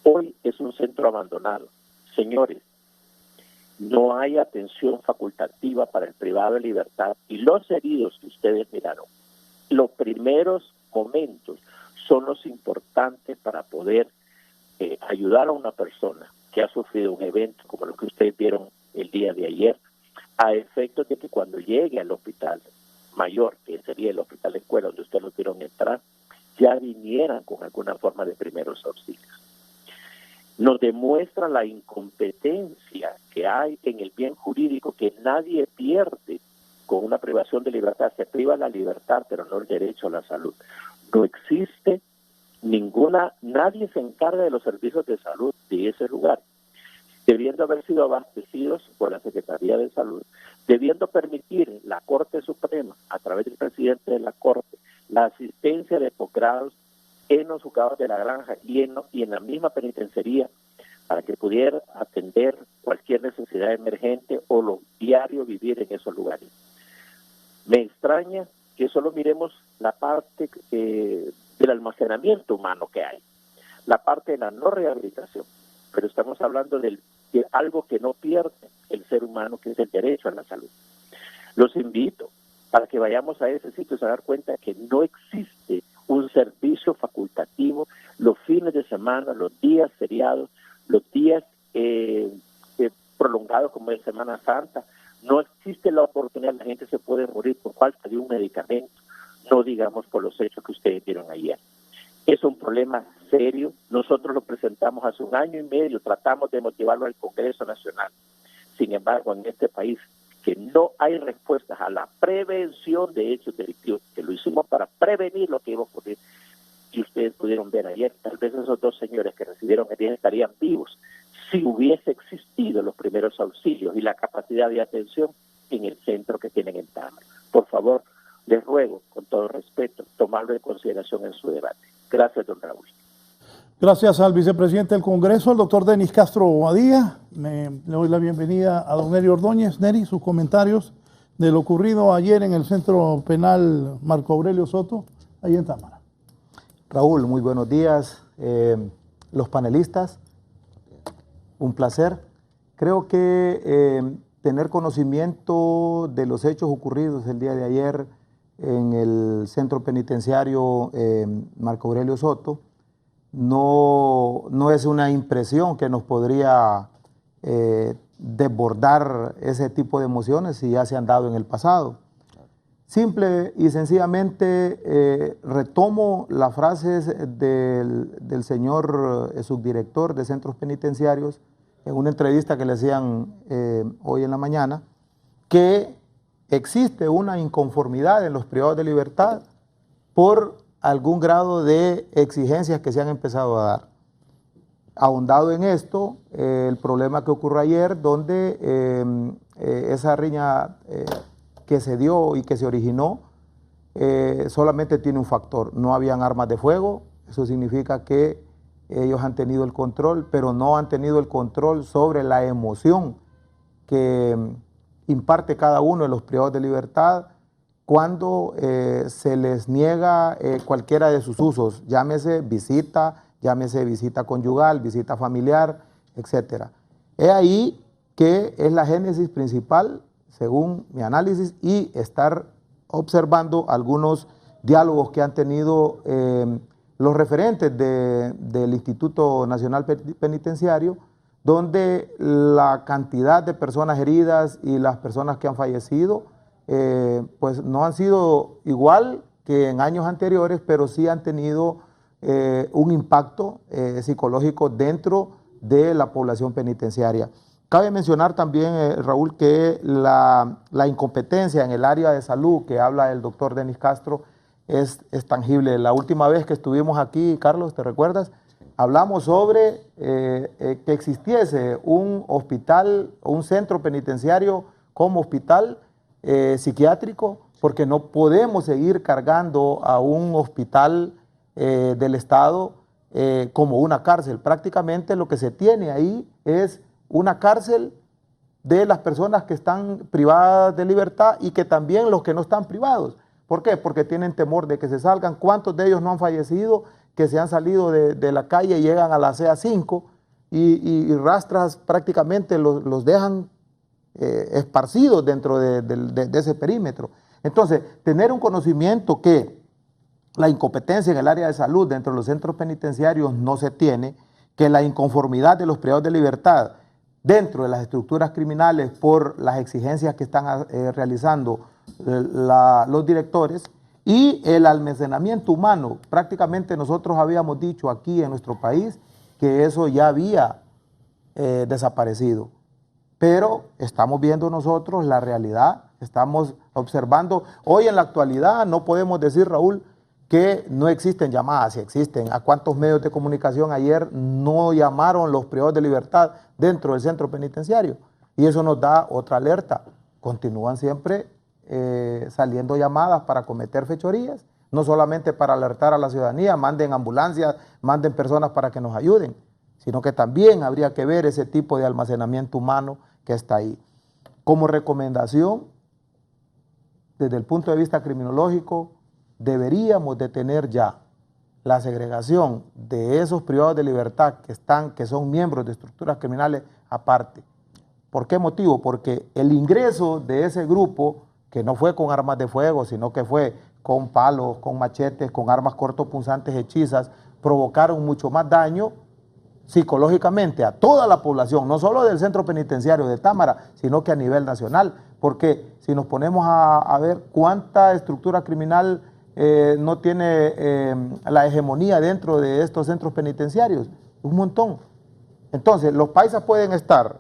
Hoy es un centro abandonado. Señores, no hay atención facultativa para el privado de libertad, y los heridos que ustedes miraron, los primeros momentos son los importantes para poder ayudar a una persona que ha sufrido un evento como lo que ustedes vieron el día de ayer, a efectos de que cuando llegue al hospital mayor, que sería el hospital escuela donde ustedes lo vieron entrar, ya vinieran con alguna forma de primeros auxilios. Nos demuestra la incompetencia que hay en el bien jurídico, que nadie pierde con una privación de libertad. Se priva la libertad, pero no el derecho a la salud. No existe nadie se encarga de los servicios de salud de ese lugar, debiendo haber sido abastecidos por la Secretaría de Salud, debiendo permitir la Corte Suprema, a través del presidente de la Corte, la asistencia de posgrados en los juzgados de la Granja y en la misma penitenciaría, para que pudiera atender cualquier necesidad emergente o lo diario vivir en esos lugares. Me extraña que solo miremos la parte del almacenamiento humano que hay, la parte de la no rehabilitación, pero estamos hablando de algo que no pierde el ser humano, que es el derecho a la salud. Los invito para que vayamos a ese sitio a dar cuenta que no existe un servicio facultativo los fines de semana, los días feriados, los días prolongados como es Semana Santa. No existe la oportunidad, la gente se puede morir por falta de un medicamento, no digamos por los hechos que ustedes vieron ayer. Es un problema serio. Nosotros lo presentamos hace 1 año y medio, tratamos de motivarlo al Congreso Nacional. Sin embargo, en este país, que no hay respuestas a la prevención de hechos delictivos, que lo hicimos para prevenir lo que iba a ocurrir. Y ustedes pudieron ver ayer, tal vez esos 2 señores que recibieron heridas estarían vivos si hubiese existido los primeros auxilios y la capacidad de atención en el centro que tienen en Támara. Por favor, les ruego, con todo respeto, tomarlo en consideración en su debate. Gracias, don Raúl. Gracias al vicepresidente del Congreso, el doctor Denis Castro Badía. Le doy la bienvenida a don Neri Ordóñez. Neri, sus comentarios de lo ocurrido ayer en el Centro Penal Marco Aurelio Soto, ahí en Támara. Raúl, muy buenos días. Los panelistas, un placer. Creo que tener conocimiento de los hechos ocurridos el día de ayer en el Centro Penitenciario Marco Aurelio Soto no es una impresión que nos podría desbordar ese tipo de emociones si ya se han dado en el pasado. Simple y sencillamente retomo las frases del señor subdirector de centros penitenciarios en una entrevista que le hacían hoy en la mañana, que existe una inconformidad en los privados de libertad por algún grado de exigencias que se han empezado a dar. Ahondado en esto, el problema que ocurrió ayer, donde esa riña que se dio y que se originó, solamente tiene un factor: no habían armas de fuego. Eso significa que ellos han tenido el control, pero no han tenido el control sobre la emoción que imparte cada uno de los privados de libertad cuando se les niega cualquiera de sus usos, llámese visita conyugal, visita familiar, etc. Es ahí que es la génesis principal, según mi análisis, y estar observando algunos diálogos que han tenido los referentes del Instituto Nacional Penitenciario, donde la cantidad de personas heridas y las personas que han fallecido, pues no han sido igual que en años anteriores, pero sí han tenido un impacto psicológico dentro de la población penitenciaria. Cabe mencionar también, Raúl, que la incompetencia en el área de salud que habla el doctor Denis Castro es tangible. La última vez que estuvimos aquí, Carlos, ¿te recuerdas? Hablamos sobre que existiese un hospital, un centro penitenciario como hospital psiquiátrico, porque no podemos seguir cargando a un hospital del Estado como una cárcel. Prácticamente lo que se tiene ahí es una cárcel de las personas que están privadas de libertad y que también los que no están privados. ¿Por qué? Porque tienen temor de que se salgan. ¿Cuántos de ellos no han fallecido, que se han salido de la calle y llegan a la CA5 y rastras prácticamente los dejan esparcidos dentro de ese perímetro? Entonces, tener un conocimiento que la incompetencia en el área de salud dentro de los centros penitenciarios no se tiene, que la inconformidad de los privados de libertad dentro de las estructuras criminales por las exigencias que están realizando los directores y el almacenamiento humano. Prácticamente nosotros habíamos dicho aquí en nuestro país que eso ya había desaparecido, pero estamos viendo nosotros la realidad, estamos observando. Hoy en la actualidad no podemos decir, Raúl, que no existen llamadas, si existen. ¿A cuántos medios de comunicación ayer no llamaron los privados de libertad dentro del centro penitenciario? Y eso nos da otra alerta. Continúan siempre saliendo llamadas para cometer fechorías, no solamente para alertar a la ciudadanía, manden ambulancias, manden personas para que nos ayuden, sino que también habría que ver ese tipo de almacenamiento humano que está ahí. Como recomendación, desde el punto de vista criminológico, deberíamos de tener ya la segregación de esos privados de libertad que son miembros de estructuras criminales aparte. ¿Por qué motivo? Porque el ingreso de ese grupo, que no fue con armas de fuego, sino que fue con palos, con machetes, con armas cortopunzantes hechizas, provocaron mucho más daño psicológicamente a toda la población, no solo del centro penitenciario de Támara, sino que a nivel nacional. Porque si nos ponemos a ver cuánta estructura criminal no tiene la hegemonía dentro de estos centros penitenciarios, un montón. Entonces, los paisas pueden estar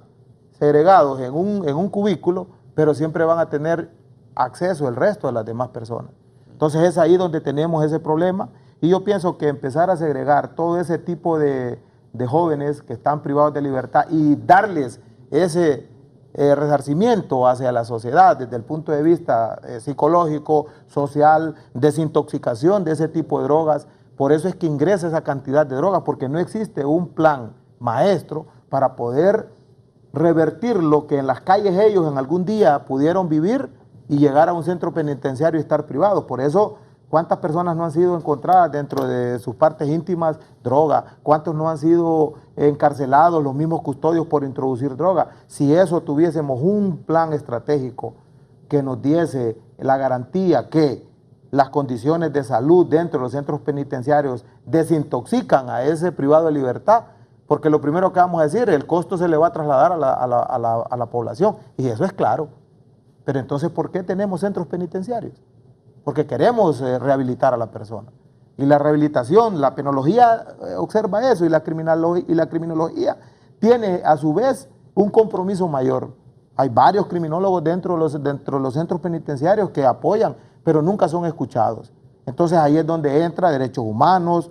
segregados en un cubículo, pero siempre van a tener acceso el resto de las demás personas. Entonces, es ahí donde tenemos ese problema, y yo pienso que empezar a segregar todo ese tipo de jóvenes que están privados de libertad y darles ese resarcimiento hacia la sociedad desde el punto de vista psicológico, social, desintoxicación de ese tipo de drogas. Por eso es que ingresa esa cantidad de drogas, porque no existe un plan maestro para poder revertir lo que en las calles ellos en algún día pudieron vivir y llegar a un centro penitenciario y estar privados. Por eso, ¿cuántas personas no han sido encontradas dentro de sus partes íntimas droga? ¿Cuántos no han sido encarcelados los mismos custodios por introducir droga? Si eso tuviésemos un plan estratégico que nos diese la garantía que las condiciones de salud dentro de los centros penitenciarios desintoxican a ese privado de libertad, porque lo primero que vamos a decir, el costo se le va a trasladar a la población, y eso es claro. Pero entonces, ¿por qué tenemos centros penitenciarios? Porque queremos rehabilitar a la persona. Y la rehabilitación, la penología observa eso, y la criminología tiene a su vez un compromiso mayor. Hay varios criminólogos dentro de los centros penitenciarios que apoyan, pero nunca son escuchados. Entonces ahí es donde entra derechos humanos,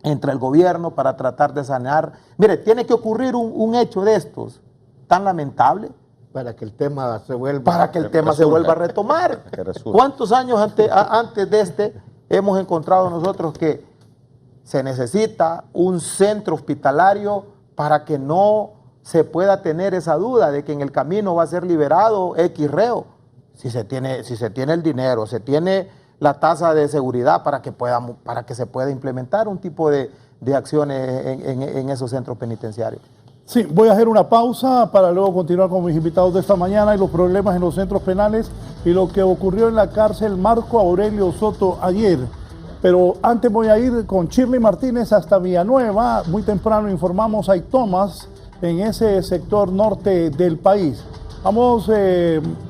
entra el gobierno para tratar de sanar. Mire, tiene que ocurrir un hecho de estos tan lamentable para que el tema se vuelva a retomar. ¿Cuántos años antes de este hemos encontrado nosotros que se necesita un centro hospitalario para que no se pueda tener esa duda de que en el camino va a ser liberado X reo? Si se tiene el dinero, se tiene la tasa de seguridad para que se pueda implementar un tipo de acciones en esos centros penitenciarios. Sí, voy a hacer una pausa para luego continuar con mis invitados de esta mañana y los problemas en los centros penales y lo que ocurrió en la cárcel Marco Aurelio Soto ayer. Pero antes voy a ir con Shirley Martínez hasta Villanueva. Muy temprano informamos, hay tomas en ese sector norte del país. Vamos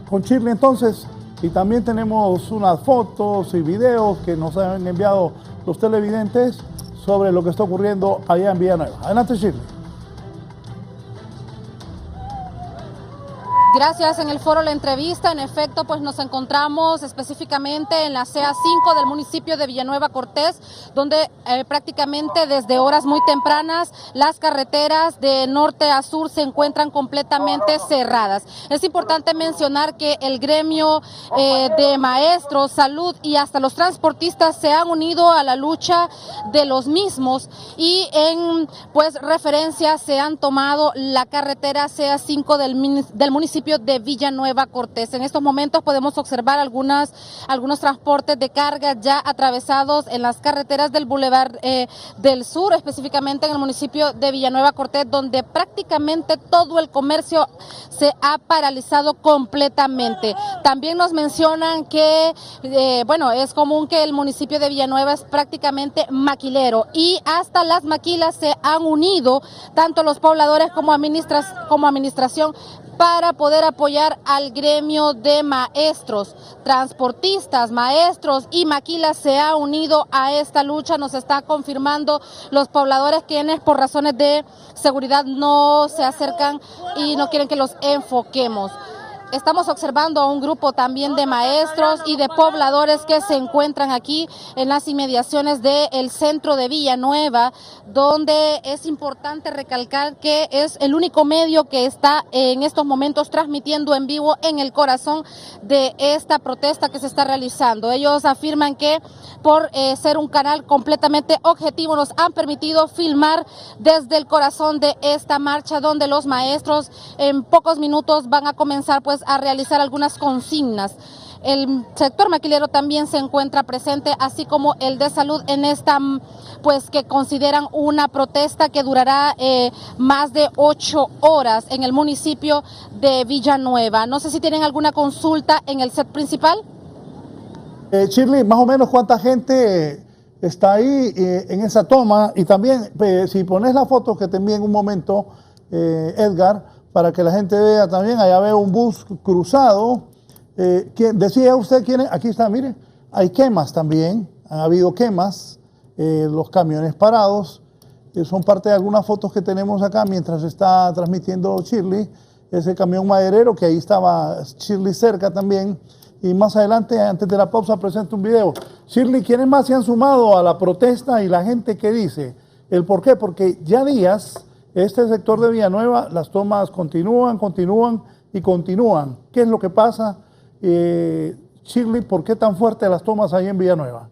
con Shirley entonces, y también tenemos unas fotos y videos que nos han enviado los televidentes sobre lo que está ocurriendo allá en Villanueva. Adelante, Shirley. Gracias. En el foro La Entrevista, en efecto, pues nos encontramos específicamente en la CA5 del municipio de Villanueva Cortés, donde prácticamente desde horas muy tempranas las carreteras de norte a sur se encuentran completamente cerradas. Es importante mencionar que el gremio de maestros, salud y hasta los transportistas se han unido a la lucha de los mismos y en pues referencia se han tomado la carretera CA5 del municipio de Villanueva Cortés. En estos momentos podemos observar algunos transportes de carga ya atravesados en las carreteras del Boulevard del Sur, específicamente en el municipio de Villanueva Cortés, donde prácticamente todo el comercio se ha paralizado completamente. También nos mencionan que, es común que el municipio de Villanueva es prácticamente maquilero y hasta las maquilas se han unido, tanto los pobladores como administración, para poder apoyar al gremio de maestros, transportistas, maestros y maquilas se ha unido a esta lucha. Nos está confirmando los pobladores quienes por razones de seguridad no se acercan y no quieren que los enfoquemos. Estamos observando a un grupo también de maestros y de pobladores que se encuentran aquí en las inmediaciones del centro de Villanueva, donde es importante recalcar que es el único medio que está en estos momentos transmitiendo en vivo en el corazón de esta protesta que se está realizando. Ellos afirman que por ser un canal completamente objetivo nos han permitido filmar desde el corazón de esta marcha, donde los maestros en pocos minutos van a comenzar pues a realizar algunas consignas. El sector maquilero también se encuentra presente, así como el de salud en esta, pues que consideran una protesta que durará más de 8 horas en el municipio de Villanueva. No sé si tienen alguna consulta en el set principal. Shirley, más o menos cuánta gente está ahí en esa toma, y también si pones la foto que te envié en un momento, Edgar, para que la gente vea también. Allá veo un bus cruzado. Decía usted quién es. Aquí está, mire, hay quemas también, han habido quemas, los camiones parados, son parte de algunas fotos que tenemos acá mientras está transmitiendo Shirley, ese camión maderero que ahí estaba Shirley cerca también. Y más adelante, antes de la pausa, presento un video. Shirley, ¿quiénes más se han sumado a la protesta y la gente que dice el por qué? Porque ya días este sector de Villanueva, las tomas continúan. ¿Qué es lo que pasa? Shirley, ¿por qué tan fuertes las tomas ahí en Villanueva?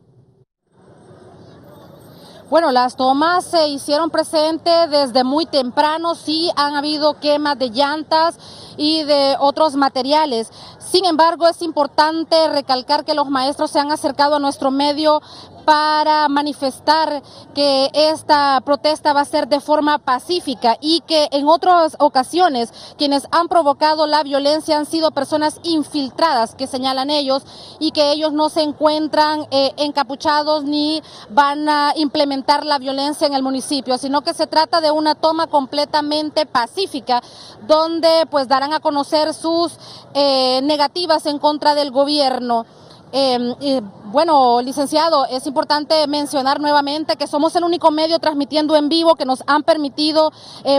Bueno, las tomas se hicieron presentes desde muy temprano, sí han habido quemas de llantas y de otros materiales. Sin embargo, es importante recalcar que los maestros se han acercado a nuestro medio para manifestar que esta protesta va a ser de forma pacífica y que en otras ocasiones quienes han provocado la violencia han sido personas infiltradas, que señalan ellos, y que ellos no se encuentran encapuchados ni van a implementar la violencia en el municipio, sino que se trata de una toma completamente pacífica donde pues darán a conocer sus negativas en contra del gobierno. Bueno, licenciado, es importante mencionar nuevamente que somos el único medio transmitiendo en vivo que nos han permitido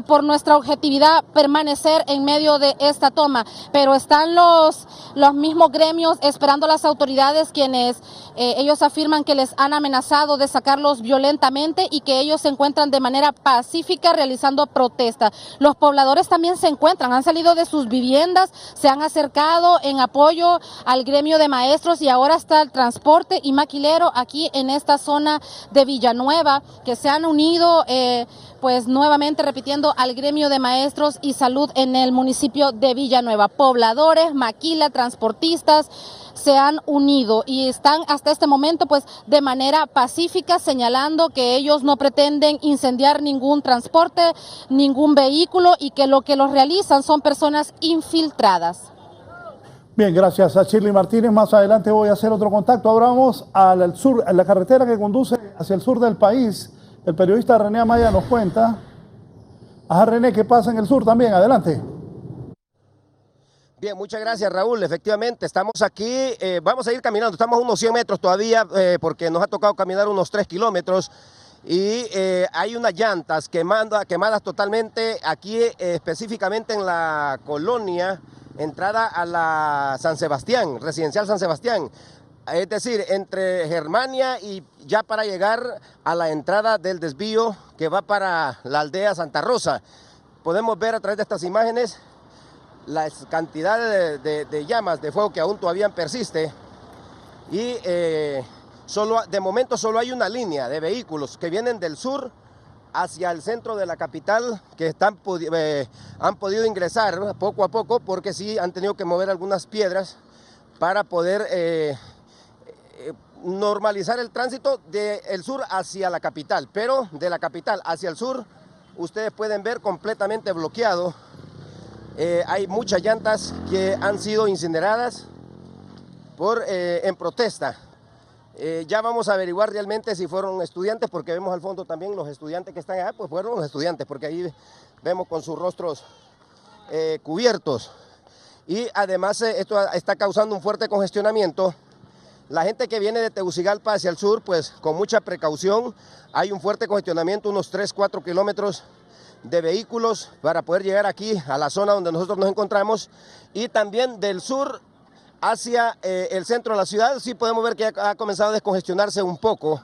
por nuestra objetividad permanecer en medio de esta toma, pero están los mismos gremios esperando a las autoridades, quienes ellos afirman que les han amenazado de sacarlos violentamente y que ellos se encuentran de manera pacífica realizando protesta. Los pobladores también se encuentran, han salido de sus viviendas, se han acercado en apoyo al gremio de maestros y ahora está el transporte y maquilero aquí en esta zona de Villanueva, que se han unido pues nuevamente, repitiendo, al gremio de maestros y salud en el municipio de Villanueva. Pobladores, maquila, transportistas se han unido y están hasta este momento pues de manera pacífica, señalando que ellos no pretenden incendiar ningún transporte, ningún vehículo, y que lo que los realizan son personas infiltradas. Bien, gracias a Shirley Martínez. Más adelante voy a hacer otro contacto. Ahora vamos al sur, a la carretera que conduce hacia el sur del país. El periodista René Amaya nos cuenta. Ajá, René, ¿qué pasa en el sur también? Adelante. Bien, muchas gracias, Raúl. Efectivamente, estamos aquí, vamos a ir caminando, estamos a unos 100 metros todavía porque nos ha tocado caminar unos 3 kilómetros y hay unas llantas quemadas totalmente aquí específicamente en la colonia, entrada a la San Sebastián, residencial San Sebastián, es decir, entre Germania y ya para llegar a la entrada del desvío que va para la aldea Santa Rosa. Podemos ver a través de estas imágenes las cantidades de llamas, de fuego que aún todavía persiste y de momento solo hay una línea de vehículos que vienen del sur hacia el centro de la capital que han podido ingresar poco a poco porque sí han tenido que mover algunas piedras para poder normalizar el tránsito del sur hacia la capital, pero de la capital hacia el sur ustedes pueden ver completamente bloqueado. Hay muchas llantas que han sido incineradas en protesta. Ya vamos a averiguar realmente si fueron estudiantes, porque vemos al fondo también los estudiantes que están allá, pues fueron los estudiantes, porque ahí vemos con sus rostros cubiertos. Y además esto está causando un fuerte congestionamiento. La gente que viene de Tegucigalpa hacia el sur, pues con mucha precaución, hay un fuerte congestionamiento, unos 3-4 kilómetros de vehículos para poder llegar aquí a la zona donde nosotros nos encontramos y también del sur hacia el centro de la ciudad. Sí podemos ver que ha comenzado a descongestionarse un poco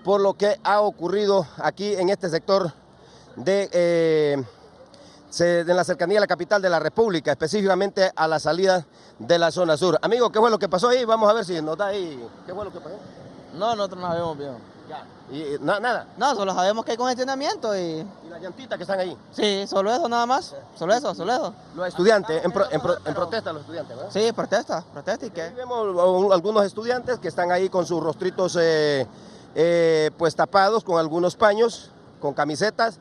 por lo que ha ocurrido aquí en este sector en la cercanía de la capital de la República, específicamente a la salida de la zona sur. Amigo, ¿qué fue lo que pasó ahí? Vamos a ver si nos da ahí. ¿Qué fue lo que pasó? No, nosotros no sabemos bien. Ya. ¿Y nada? No, solo sabemos que hay congestionamiento y... ¿Y las llantitas que están ahí? Sí, solo eso nada más. Solo eso. Los estudiantes, en protesta los estudiantes, ¿verdad? Sí, protesta y qué. Vemos algunos estudiantes que están ahí con sus rostritos pues tapados con algunos paños, con camisetas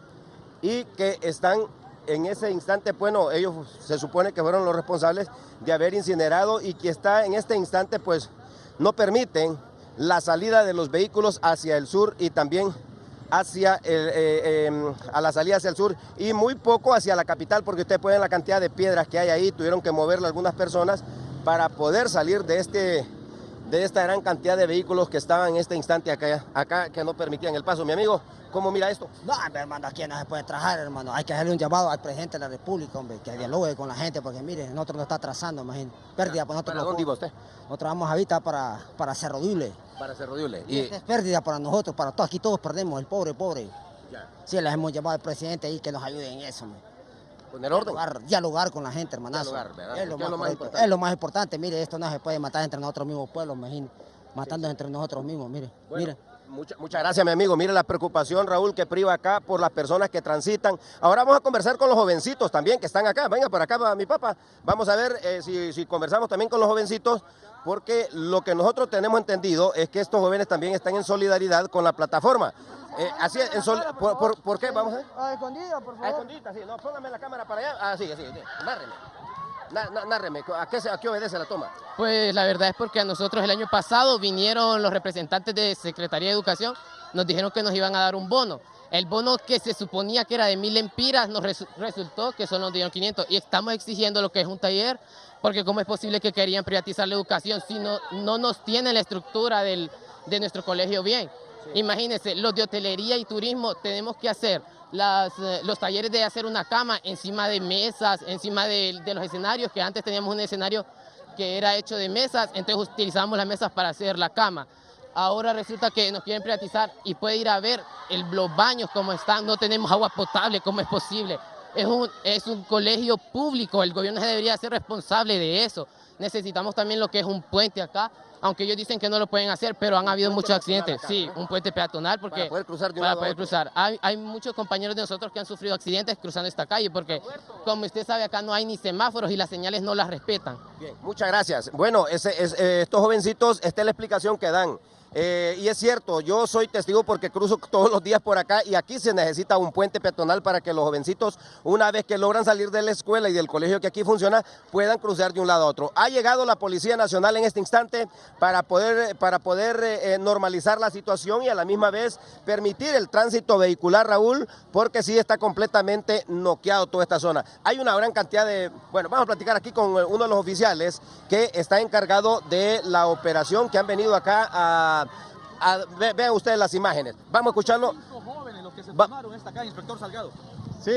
y que están en ese instante, bueno, ellos se supone que fueron los responsables de haber incinerado y que está en este instante pues no permiten la salida de los vehículos hacia el sur y también hacia a la salida hacia el sur y muy poco hacia la capital porque ustedes pueden ver la cantidad de piedras que hay ahí, tuvieron que moverle algunas personas para poder salir de esta gran cantidad de vehículos que estaban en este instante acá que no permitían el paso. Mi amigo, ¿cómo mira esto? No, hermano, aquí no se puede trabajar, hermano. Hay que hacerle un llamado al presidente de la República, hombre, que dialogue con la gente, porque mire, nosotros nos está atrasando, imagínate. Pérdida para nosotros. ¿Para dónde iba usted? Nosotros vamos ahorita para Cerro Dule. Para Cerro Dule. Y es pérdida para nosotros, para todos, aquí todos perdemos, el pobre. Ya. Sí, les hemos llamado al presidente ahí que nos ayude en eso, hombre. ¿Poner orden? Dialogar con la gente, hermanazo. Es lo más importante. Mire, esto no se puede matar entre nosotros mismos pueblos, imagínate. Matando entre nosotros mismos, mire. Muchas gracias, mi amigo. Mire la preocupación, Raúl, que priva acá por las personas que transitan. Ahora vamos a conversar con los jovencitos también que están acá. Venga, por acá, mi papá. Vamos a ver si conversamos también con los jovencitos, porque lo que nosotros tenemos entendido es que estos jóvenes también están en solidaridad con la plataforma. Así es, ¿por qué? Vamos a ver. A escondida, por favor. A escondida, sí. No, póngame la cámara para allá. Sí. Nárreme. ¿A qué obedece la toma? Pues la verdad es porque a nosotros el año pasado vinieron los representantes de Secretaría de Educación, nos dijeron que nos iban a dar un bono. El bono que se suponía que era de 1.000 lempiras nos resultó que solo nos dieron 500 y estamos exigiendo lo que es un taller, porque cómo es posible que querían privatizar la educación si no nos tienen la estructura de nuestro colegio bien. Sí. Imagínense, los de hotelería y turismo tenemos que hacer los talleres de hacer una cama encima de mesas, encima de los escenarios, que antes teníamos un escenario que era hecho de mesas, entonces utilizábamos las mesas para hacer la cama. Ahora resulta que nos quieren privatizar y puede ir a ver los baños cómo están, no tenemos agua potable, ¿cómo es posible? Es un colegio público, el gobierno debería ser responsable de eso. Necesitamos también lo que es un puente acá, aunque ellos dicen que no lo pueden hacer, pero han habido muchos accidentes. Sí, un puente peatonal porque para poder cruzar de un lado a otro. Hay muchos compañeros de nosotros que han sufrido accidentes cruzando esta calle porque, como usted sabe, acá no hay ni semáforos y las señales no las respetan. Bien, muchas gracias. Bueno, estos jovencitos, esta es la explicación que dan. Y es cierto, yo soy testigo porque cruzo todos los días por acá y aquí se necesita un puente peatonal para que los jovencitos, una vez que logran salir de la escuela y del colegio que aquí funciona, puedan cruzar de un lado a otro. Ha llegado la Policía Nacional en este instante para poder normalizar la situación y a la misma vez permitir el tránsito vehicular, Raúl, porque sí está completamente noqueado toda esta zona. Hay una gran cantidad de... Bueno, vamos a platicar aquí con uno de los oficiales que está encargado de la operación, que han venido acá vean ustedes las imágenes. Vamos a escucharlo. 5 jóvenes los que se tomaron esta calle, inspector Salgado. Sí,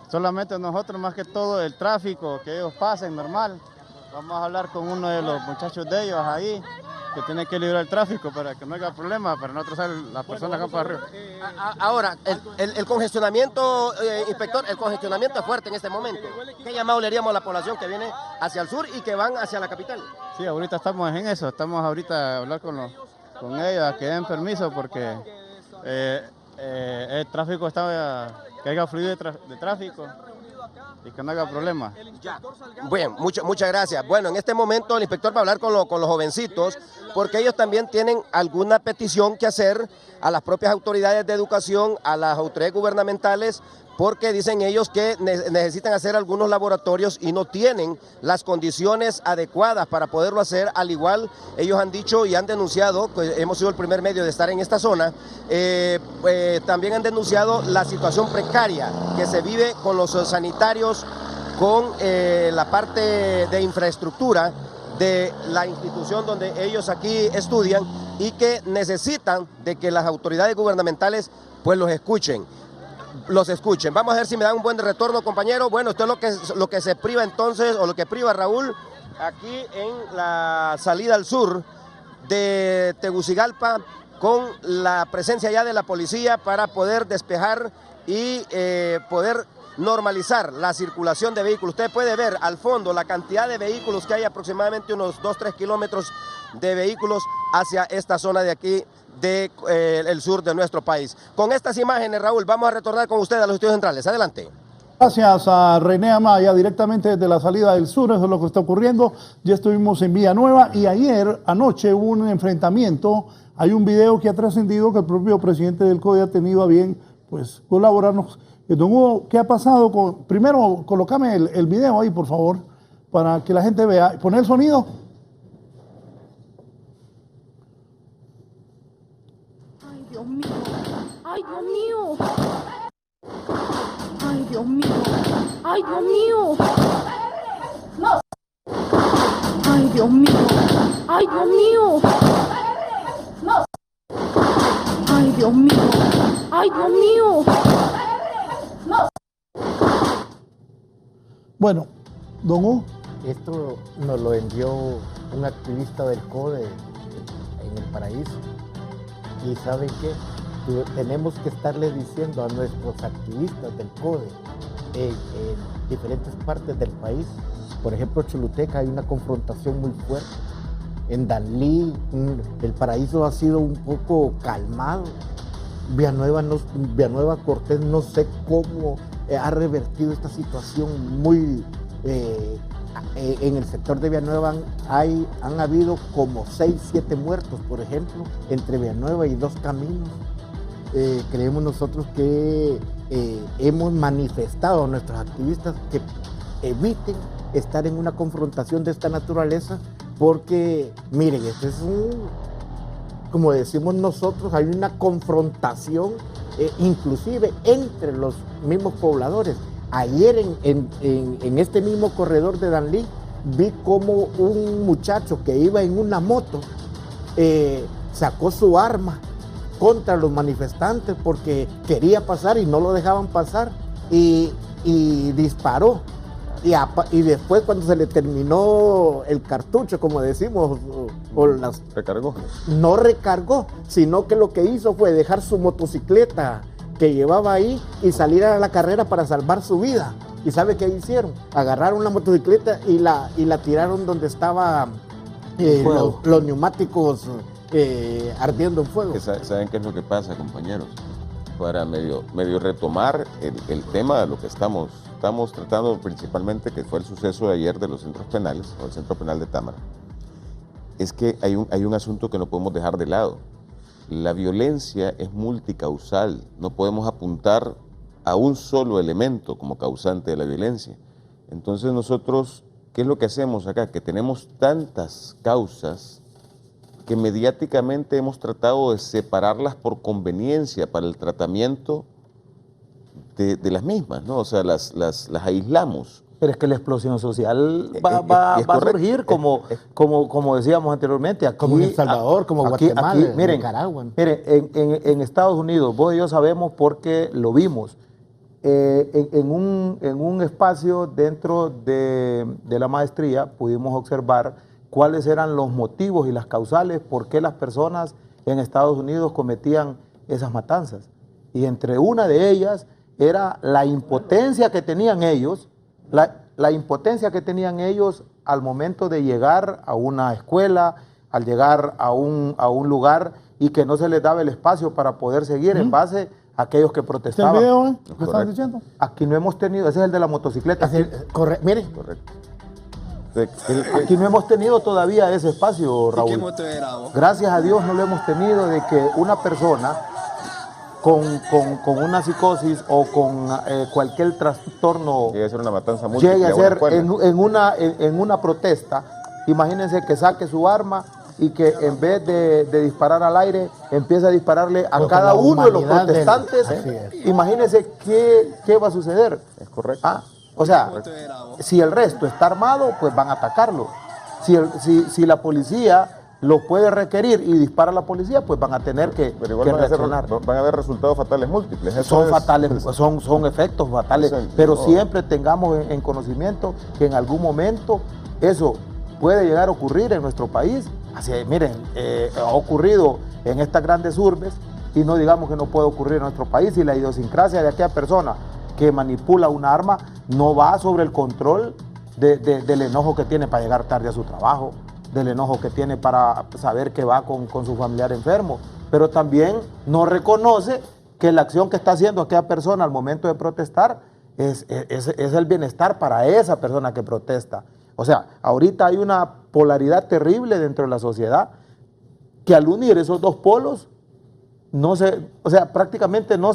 solamente nosotros, más que todo el tráfico, que ellos pasen normal. Vamos a hablar con uno de los muchachos de ellos ahí, que tiene que liberar el tráfico para que no haya problema, para no atrasar las personas acá para arriba. Ahora, el congestionamiento, inspector, el congestionamiento es fuerte en este momento. ¿Qué llamado le haríamos a la población que viene hacia el sur y que van hacia la capital? Sí, ahorita estamos en eso, estamos ahorita a hablar con ellos, a que den permiso porque el tráfico está, que haya fluido de tráfico y que no haga problema. Bueno, muchas gracias. Bueno, en este momento el inspector va a hablar con los jovencitos porque ellos también tienen alguna petición que hacer a las propias autoridades de educación, a las autoridades gubernamentales, porque dicen ellos que necesitan hacer algunos laboratorios y no tienen las condiciones adecuadas para poderlo hacer. Al igual, ellos han dicho y han denunciado, pues hemos sido el primer medio de estar en esta zona, también han denunciado la situación precaria que se vive con los sanitarios, con la parte de infraestructura de la institución donde ellos aquí estudian y que necesitan de que las autoridades gubernamentales pues los escuchen. Vamos a ver si me dan un buen retorno, compañero. Bueno, esto es lo que se priva entonces, o lo que priva Raúl, aquí en la salida al sur de Tegucigalpa, con la presencia ya de la policía para poder despejar y poder normalizar la circulación de vehículos. Usted puede ver al fondo la cantidad de vehículos que hay, aproximadamente unos 2-3 kilómetros de vehículos hacia esta zona de aquí, del sur de nuestro país. Con estas imágenes, Raúl, vamos a retornar con usted a los estudios centrales. Adelante. Gracias a René Amaya, directamente desde la salida del sur. Eso es lo que está ocurriendo. Ya estuvimos en Villanueva y anoche hubo un enfrentamiento. Hay un video que ha trascendido que el propio presidente del CODE ha tenido a bien pues colaborarnos. Don Hugo, ¿qué ha pasado? Primero, colócame el video ahí, por favor, para que la gente vea. ¿Poner el sonido? Ay, Dios mío. Ay, Dios mío. Ay, Dios mío. Ay, Dios mío. No. Ay, Dios mío. Ay, Dios mío. No. Ay, Dios mío. Ay, Dios mío. No. Bueno, don Hugo. Esto nos lo envió un activista del CODE en El Paraíso. Y ¿saben qué? Tenemos que estarle diciendo a nuestros activistas del CODE en diferentes partes del país. Por ejemplo, en Choluteca hay una confrontación muy fuerte. En Danlí, El Paraíso ha sido un poco calmado. Villanueva Cortés, no sé cómo ha revertido esta situación muy... en el sector de Villanueva han habido como 6-7 muertos, por ejemplo, entre Villanueva y Dos Caminos. Creemos nosotros que hemos manifestado a nuestros activistas que eviten estar en una confrontación de esta naturaleza porque, miren, este es como decimos nosotros, hay una confrontación inclusive entre los mismos pobladores. Ayer en este mismo corredor de Danlí vi como un muchacho que iba en una moto sacó su arma contra los manifestantes porque quería pasar y no lo dejaban pasar y disparó. Y después cuando se le terminó el cartucho, como decimos, recargó. No recargó, sino que lo que hizo fue dejar su motocicleta que llevaba ahí y salir a la carrera para salvar su vida. ¿Y sabe qué hicieron? Agarraron la motocicleta y la tiraron donde estaban los neumáticos ardiendo en fuego. ¿Saben qué es lo que pasa, compañeros? Para medio retomar el tema de lo que estamos tratando principalmente, que fue el suceso de ayer de los centros penales, o el Centro Penal de Támara. es que hay un asunto que no podemos dejar de lado. La violencia es multicausal, no podemos apuntar a un solo elemento como causante de la violencia. Entonces nosotros, ¿qué es lo que hacemos acá? Que tenemos tantas causas que mediáticamente hemos tratado de separarlas por conveniencia para el tratamiento de las mismas, ¿no? O sea, las aislamos. Pero es que la explosión social va a surgir como decíamos anteriormente. Aquí, como en El Salvador, como Guatemala, miren, Nicaragua. Miren, en Estados Unidos, vos y yo sabemos porque lo vimos. En un espacio dentro de la maestría pudimos observar cuáles eran los motivos y las causales por qué las personas en Estados Unidos cometían esas matanzas. Y entre una de ellas era la impotencia que tenían ellos, la impotencia que tenían ellos al momento de llegar a una escuela, al llegar a un lugar y que no se les daba el espacio para poder seguir en base a aquellos que protestaban. ¿Este video, ¿qué están diciendo? Aquí no hemos tenido, ese es el de la motocicleta. Mire. Correcto. Aquí no hemos tenido todavía ese espacio, Raúl. ¿Qué moto era vos? Gracias a Dios no lo hemos tenido de que una persona con una psicosis o con cualquier trastorno Llegue a ser una matanza múltiple. llegue a ser en una protesta. Imagínense que saque su arma y que en vez de disparar al aire empiece a dispararle a cada uno de los protestantes. Imagínense qué va a suceder. Es correcto. O sea, si el resto está armado, pues van a atacarlo. Si la policía lo puede requerir y dispara a la policía, pues van a tener que reaccionar. Van a haber resultados fatales múltiples. Fatales, son efectos fatales, pero siempre tengamos en conocimiento que en algún momento eso puede llegar a ocurrir en nuestro país. Así, miren, ha ocurrido en estas grandes urbes y no digamos que no puede ocurrir en nuestro país, y la idiosincrasia de aquella persona que manipula una arma no va sobre el control del enojo que tiene para llegar tarde a su trabajo, del enojo que tiene para saber que va con su familiar enfermo, pero también no reconoce que la acción que está haciendo aquella persona al momento de protestar es el bienestar para esa persona que protesta. O sea, ahorita hay una polaridad terrible dentro de la sociedad que al unir esos dos polos prácticamente no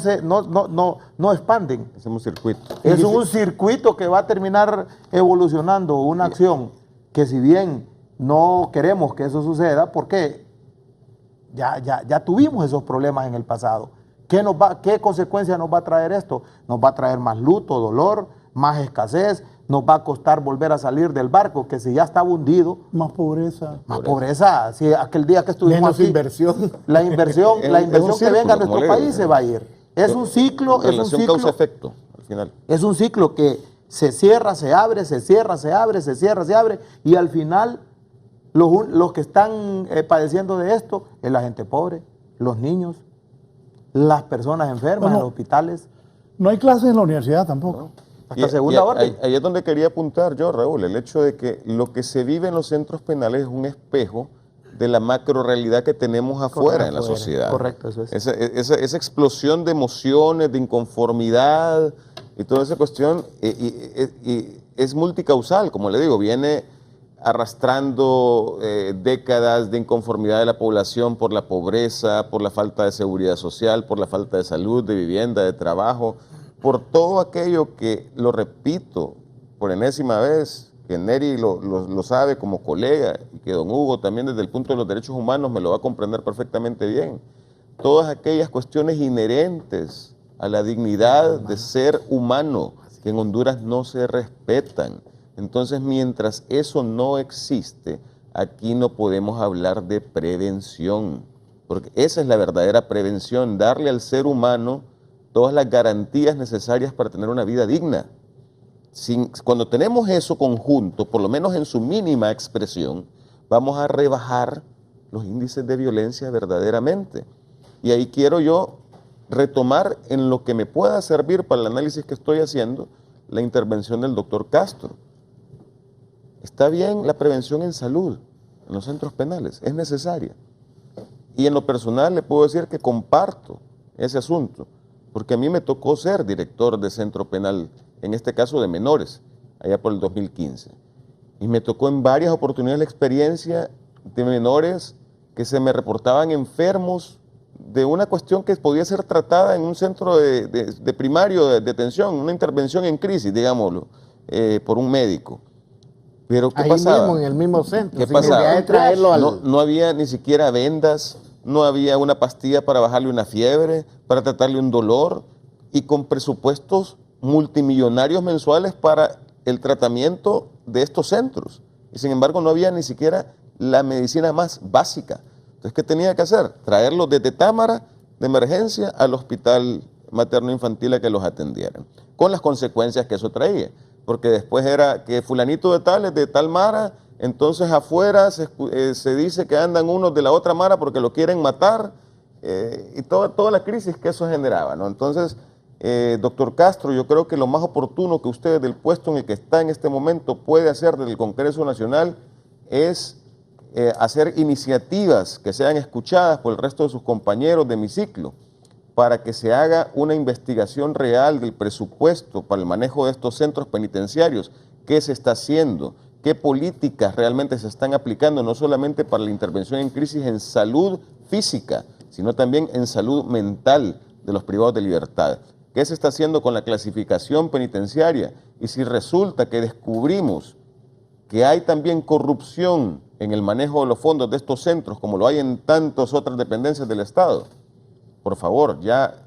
expanden. Es un circuito. Es un circuito que va a terminar evolucionando una acción que, si bien no queremos que eso suceda, porque ya tuvimos esos problemas en el pasado. ¿Qué consecuencia nos va a traer esto? Nos va a traer más luto, dolor, más escasez, nos va a costar volver a salir del barco, que si ya estaba hundido. Más pobreza. Más pobreza. Si aquel día que estuvimos menos aquí, inversión. La inversión que venga a nuestro país se va a ir. Es un ciclo. Causa-efecto, al final. Es un ciclo que se cierra, se abre, se cierra, se abre, se cierra, se abre, y al final los que están padeciendo de esto es la gente pobre, los niños, las personas enfermas en los hospitales. No hay clases en la universidad tampoco. No. Hasta segunda orden. Ahí es donde quería apuntar yo, Raúl, el hecho de que lo que se vive en los centros penales es un espejo de la macro realidad que tenemos afuera en la sociedad. Correcto, eso es. Esa explosión de emociones, de inconformidad y toda esa cuestión y es multicausal, como le digo, viene arrastrando décadas de inconformidad de la población por la pobreza, por la falta de seguridad social, por la falta de salud, de vivienda, de trabajo, por todo aquello que, lo repito por enésima vez, que Neri lo sabe como colega y que don Hugo también desde el punto de los derechos humanos me lo va a comprender perfectamente bien. Todas aquellas cuestiones inherentes a la dignidad de ser humano que en Honduras no se respetan. Entonces, mientras eso no existe, aquí no podemos hablar de prevención, porque esa es la verdadera prevención, darle al ser humano todas las garantías necesarias para tener una vida digna. Cuando tenemos eso conjunto, por lo menos en su mínima expresión, vamos a rebajar los índices de violencia verdaderamente. Y ahí quiero yo retomar en lo que me pueda servir para el análisis que estoy haciendo, la intervención del doctor Castro. Está bien la prevención en salud, en los centros penales, es necesaria. Y en lo personal le puedo decir que comparto ese asunto, porque a mí me tocó ser director de centro penal, en este caso de menores, allá por el 2015. Y me tocó en varias oportunidades la experiencia de menores que se me reportaban enfermos de una cuestión que podía ser tratada en un centro de primario de detención, una intervención en crisis, digámoslo, por un médico. Pero ¿qué ahí pasaba? mismo, en el mismo centro. ¿Qué pasaba? De traerlo No había ni siquiera vendas, no había una pastilla para bajarle una fiebre, para tratarle un dolor, y con presupuestos multimillonarios mensuales para el tratamiento de estos centros. Y sin embargo no había ni siquiera la medicina más básica. Entonces, ¿qué tenía que hacer? Traerlos desde Támara de emergencia al hospital materno-infantil a que los atendieran, con las consecuencias que eso traía. Porque después era que fulanito de tal es de tal mara, entonces afuera se dice que andan unos de la otra mara porque lo quieren matar, y toda la crisis que eso generaba, ¿no? Entonces, doctor Castro, yo creo que lo más oportuno que usted, del puesto en el que está en este momento, puede hacer desde el Congreso Nacional es hacer iniciativas que sean escuchadas por el resto de sus compañeros de hemiciclo, para que se haga una investigación real del presupuesto para el manejo de estos centros penitenciarios, qué se está haciendo, qué políticas realmente se están aplicando, no solamente para la intervención en crisis en salud física, sino también en salud mental de los privados de libertad. ¿Qué se está haciendo con la clasificación penitenciaria? Y si resulta que descubrimos que hay también corrupción en el manejo de los fondos de estos centros, como lo hay en tantas otras dependencias del Estado, por favor, ya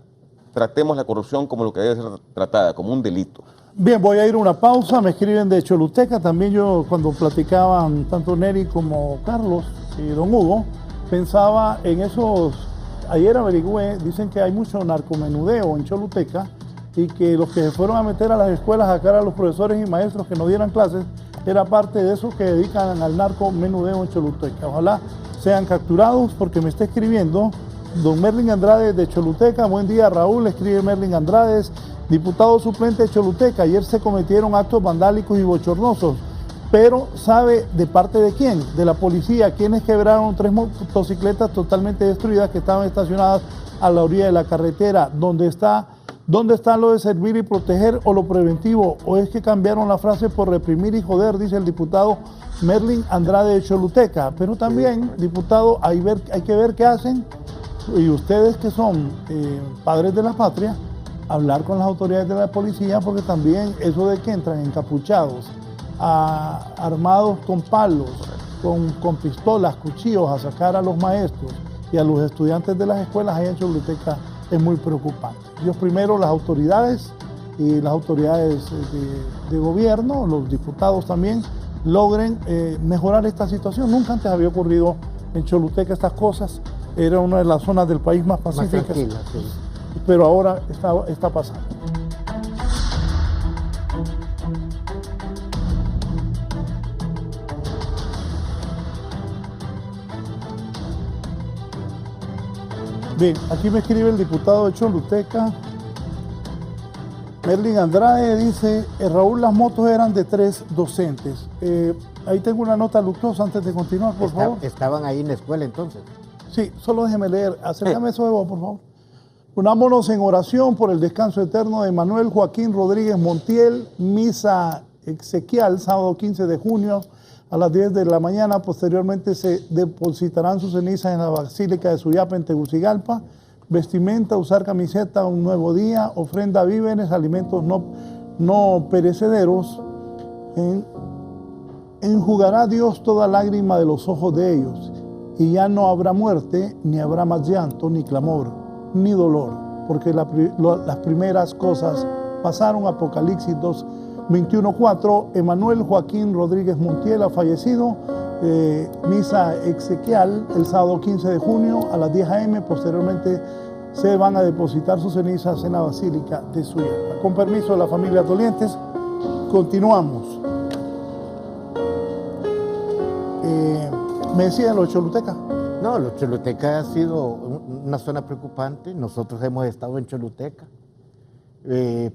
tratemos la corrupción como lo que debe ser tratada, como un delito. Bien, voy a ir a una pausa. Me escriben de Choluteca. También yo, cuando platicaban tanto Neri como Carlos y don Hugo, pensaba en esos. Ayer averigüé, dicen que hay mucho narcomenudeo en Choluteca y que los que se fueron a meter a las escuelas a sacar a los profesores y maestros que no dieran clases era parte de esos que dedican al narcomenudeo en Choluteca. Ojalá sean capturados, porque me está escribiendo don Merlin Andrade de Choluteca. Buen día, Raúl, escribe Merlin Andrade, diputado suplente de Choluteca. Ayer se cometieron actos vandálicos y bochornosos, pero ¿sabe de parte de quién? De la policía, quienes quebraron 3 motocicletas totalmente destruidas que estaban estacionadas a la orilla de la carretera. ¿Dónde está lo de servir y proteger o lo preventivo? ¿O es que cambiaron la frase por reprimir y joder? Dice el diputado Merlin Andrade de Choluteca. Pero también, diputado, hay que ver qué hacen. Y ustedes, que son padres de la patria, hablar con las autoridades de la policía, porque también eso de que entran encapuchados, armados con palos, con pistolas, cuchillos, a sacar a los maestros y a los estudiantes de las escuelas allá en Choluteca es muy preocupante. Dios primero, las autoridades y las autoridades de gobierno, los diputados también, logren mejorar esta situación. Nunca antes había ocurrido en Choluteca estas cosas. Era una de las zonas del país más pacíficas, sí. Pero ahora está pasando. Bien, aquí me escribe el diputado de Choluteca, Merlin Andrade, dice, Raúl, las motos eran de 3 docentes. Ahí tengo una nota luctuosa antes de continuar, por favor. ¿Estaban ahí en la escuela entonces? Sí, solo déjeme leer. Acércame eso de vos, por favor. Unámonos en oración por el descanso eterno de Manuel Joaquín Rodríguez Montiel, misa exequial, sábado 15 de junio a las 10 de la mañana. Posteriormente se depositarán sus cenizas en la Basílica de Suyapa, en Tegucigalpa. Vestimenta, usar camiseta, un nuevo día, ofrenda víveres, alimentos no perecederos. Enjugará Dios toda lágrima de los ojos de ellos. Y ya no habrá muerte, ni habrá más llanto, ni clamor, ni dolor, porque las primeras cosas pasaron. Apocalipsis 2:21-4. Emanuel Joaquín Rodríguez Montiel ha fallecido. Misa exequial el sábado 15 de junio a las 10 a.m. Posteriormente se van a depositar sus cenizas en la Basílica de Suyapa. Con permiso de la familia Dolientes, continuamos. ¿Me decían lo de Choluteca? No, lo de Choluteca ha sido una zona preocupante. Nosotros hemos estado en Choluteca,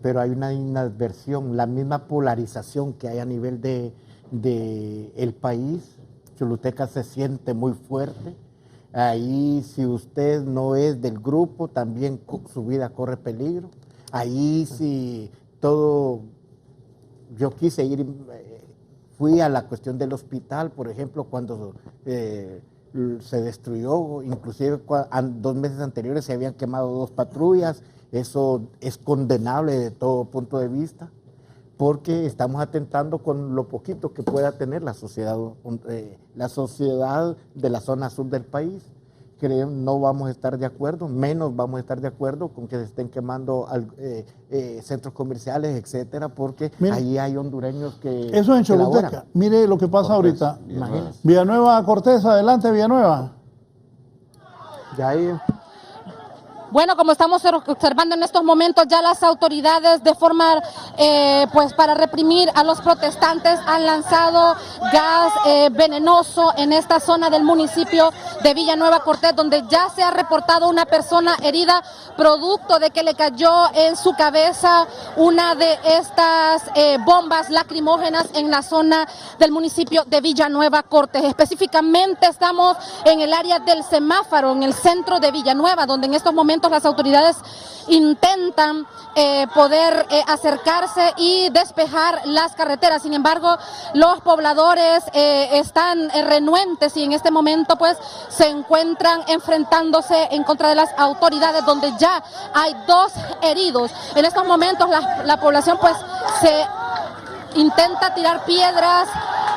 pero hay una inadversión, la misma polarización que hay a nivel de el país. Choluteca se siente muy fuerte. Ahí, si usted no es del grupo, también su vida corre peligro. Ahí, si todo, yo quise ir fui a la cuestión del hospital, por ejemplo, cuando se destruyó, inclusive 2 meses anteriores se habían quemado 2 patrullas. Eso es condenable de todo punto de vista, porque estamos atentando con lo poquito que pueda tener la sociedad de la zona sur del país. Creo no vamos a estar de acuerdo, menos vamos a estar de acuerdo con que se estén quemando centros comerciales, etcétera, porque ahí hay hondureños que eso en Choluteca. Mire lo que pasa ahorita. Villanueva Cortés, adelante Villanueva. Ya ahí. Bueno, como estamos observando en estos momentos, ya las autoridades de forma, pues para reprimir a los protestantes han lanzado gas venenoso en esta zona del municipio de Villanueva Cortés, donde ya se ha reportado una persona herida producto de que le cayó en su cabeza una de estas bombas lacrimógenas en la zona del municipio de Villanueva Cortés. Específicamente estamos en el área del semáforo, en el centro de Villanueva, donde en estos momentos las autoridades intentan poder acercarse y despejar las carreteras. Sin embargo, los pobladores están renuentes y en este momento pues se encuentran enfrentándose en contra de las autoridades, donde ya hay 2 heridos. En estos momentos la población pues se intenta tirar piedras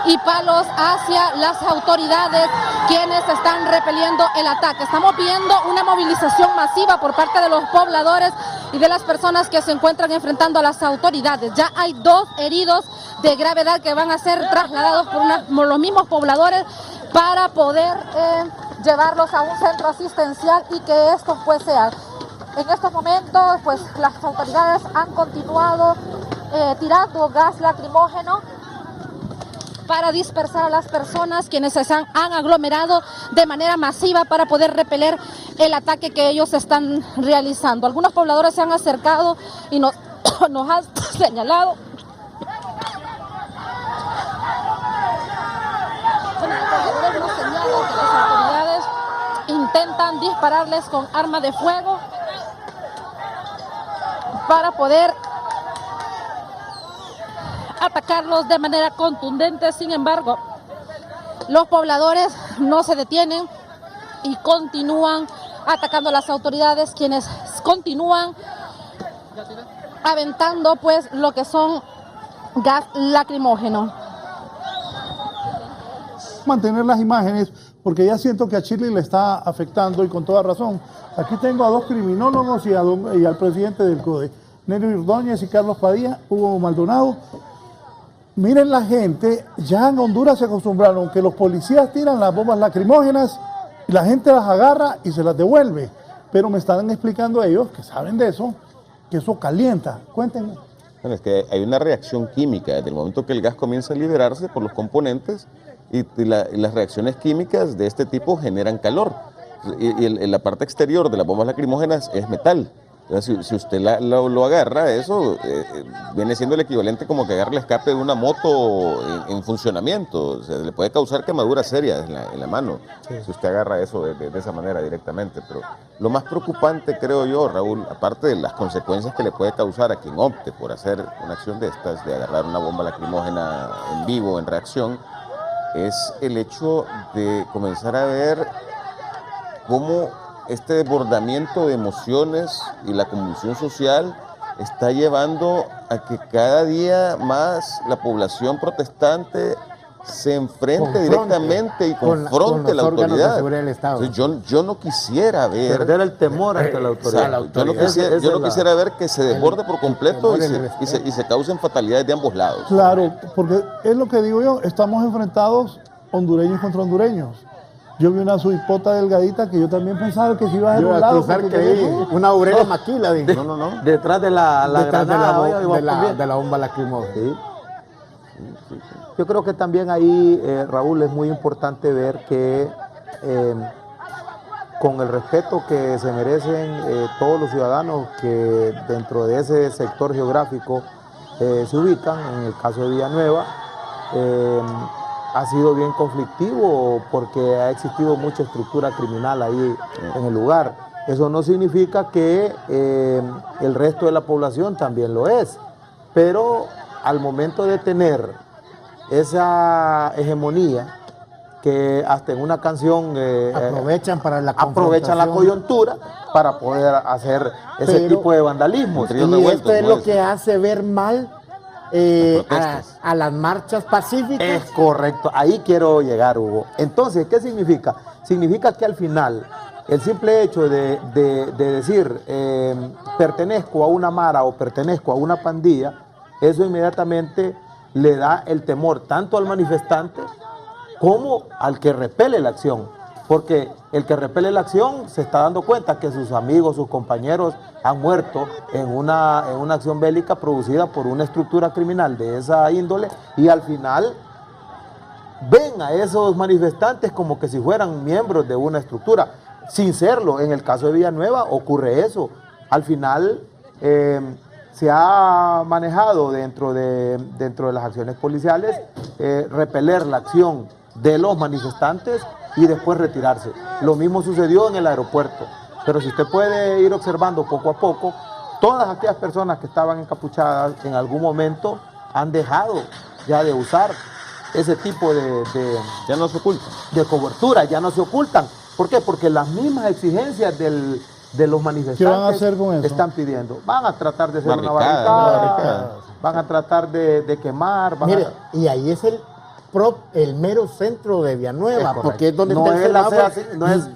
y palos hacia las autoridades, quienes están repeliendo el ataque. Estamos viendo una movilización masiva por parte de los pobladores y de las personas que se encuentran enfrentando a las autoridades. Ya hay 2 heridos de gravedad que van a ser trasladados por los mismos pobladores para poder llevarlos a un centro asistencial y que esto pues sea. En estos momentos pues las autoridades han continuado tirando gas lacrimógeno para dispersar a las personas quienes se han aglomerado de manera masiva para poder repeler el ataque que ellos están realizando. Algunos pobladores se han acercado y nos han señalado. Nos señalan que las autoridades intentan dispararles con arma de fuego para poder atacarlos de manera contundente. Sin embargo, los pobladores no se detienen y continúan atacando a las autoridades, quienes continúan aventando pues lo que son gas lacrimógeno. Mantener las imágenes porque ya siento que a Chile le está afectando y con toda razón. Aquí tengo a 2 criminólogos y al presidente del CODE, Nelly Ordóñez y Carlos Padilla, Hugo Maldonado. Miren la gente, ya en Honduras se acostumbraron que los policías tiran las bombas lacrimógenas y la gente las agarra y se las devuelve. Pero me están explicando ellos, que saben de eso, que eso calienta. Cuéntenme. Bueno, es que hay una reacción química desde el momento que el gas comienza a liberarse por los componentes y las reacciones químicas de este tipo generan calor. Y la parte exterior de las bombas lacrimógenas es metal. Entonces, si usted lo agarra, eso viene siendo el equivalente como que agarra el escape de una moto en funcionamiento. O sea, le puede causar quemaduras serias en la mano, si usted agarra eso de esa manera directamente. Pero lo más preocupante, creo yo, Raúl, aparte de las consecuencias que le puede causar a quien opte por hacer una acción de estas, de agarrar una bomba lacrimógena en vivo, en reacción, es el hecho de comenzar a ver cómo este desbordamiento de emociones y la convulsión social está llevando a que cada día más la población protestante se enfrente directamente y confronte la autoridad. Entonces, yo no quisiera ver... Perder el temor ante la autoridad. Yo no quisiera ver que se desborde por completo y se causen fatalidades de ambos lados. Claro, porque es lo que digo yo, estamos enfrentados hondureños contra hondureños. Yo vi una suipota delgadita que yo también pensaba que se iba a ir a un lado. Una Aurelia Maquila. No. Detrás de la bomba lacrimógena. Sí. Yo creo que también ahí, Raúl, es muy importante ver que con el respeto que se merecen todos los ciudadanos que dentro de ese sector geográfico se ubican, en el caso de Villanueva, ha sido bien conflictivo porque ha existido mucha estructura criminal ahí en el lugar. Eso no significa que el resto de la población también lo es, pero al momento de tener esa hegemonía que hasta en una canción aprovechan para la aprovechan la coyuntura para poder hacer ese tipo de vandalismo. Y esto es lo que hace ver mal a las marchas pacíficas. Es correcto, ahí quiero llegar, Hugo. Entonces, ¿qué significa? Significa que al final, el simple hecho de decir pertenezco a una mara o pertenezco a una pandilla, eso inmediatamente le da el temor tanto al manifestante como al que repele la acción, porque el que repele la acción se está dando cuenta que sus amigos, sus compañeros han muerto en una acción bélica producida por una estructura criminal de esa índole, y al final ven a esos manifestantes como que si fueran miembros de una estructura, sin serlo. En el caso de Villanueva ocurre eso. Al final se ha manejado dentro de las acciones policiales repeler la acción de los manifestantes y después retirarse. Lo mismo sucedió en el aeropuerto. Pero si usted puede ir observando poco a poco, todas aquellas personas que estaban encapuchadas en algún momento han dejado ya de usar ese tipo ya no se ocultan. De cobertura, ya no se ocultan. ¿Por qué? Porque las mismas exigencias de los manifestantes ¿qué van a hacer con eso? Están pidiendo. Van a tratar de hacer una barricada, van a tratar de quemar. Mire, y ahí es el mero centro de Villanueva, porque es donde no está el semáforo.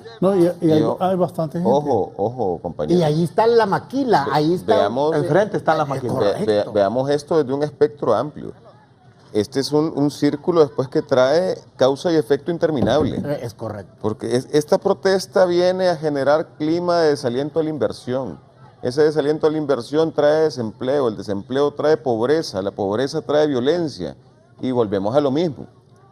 Y hay bastante gente. Ojo, compañero. Y ahí está la maquila, ahí está. Veamos, enfrente están las maquilas. Veamos esto desde un espectro amplio. Este es un círculo después que trae causa y efecto interminable. Es correcto. Porque esta protesta viene a generar clima de desaliento a la inversión. Ese desaliento a la inversión trae desempleo, el desempleo trae pobreza, la pobreza trae violencia. Y volvemos a lo mismo,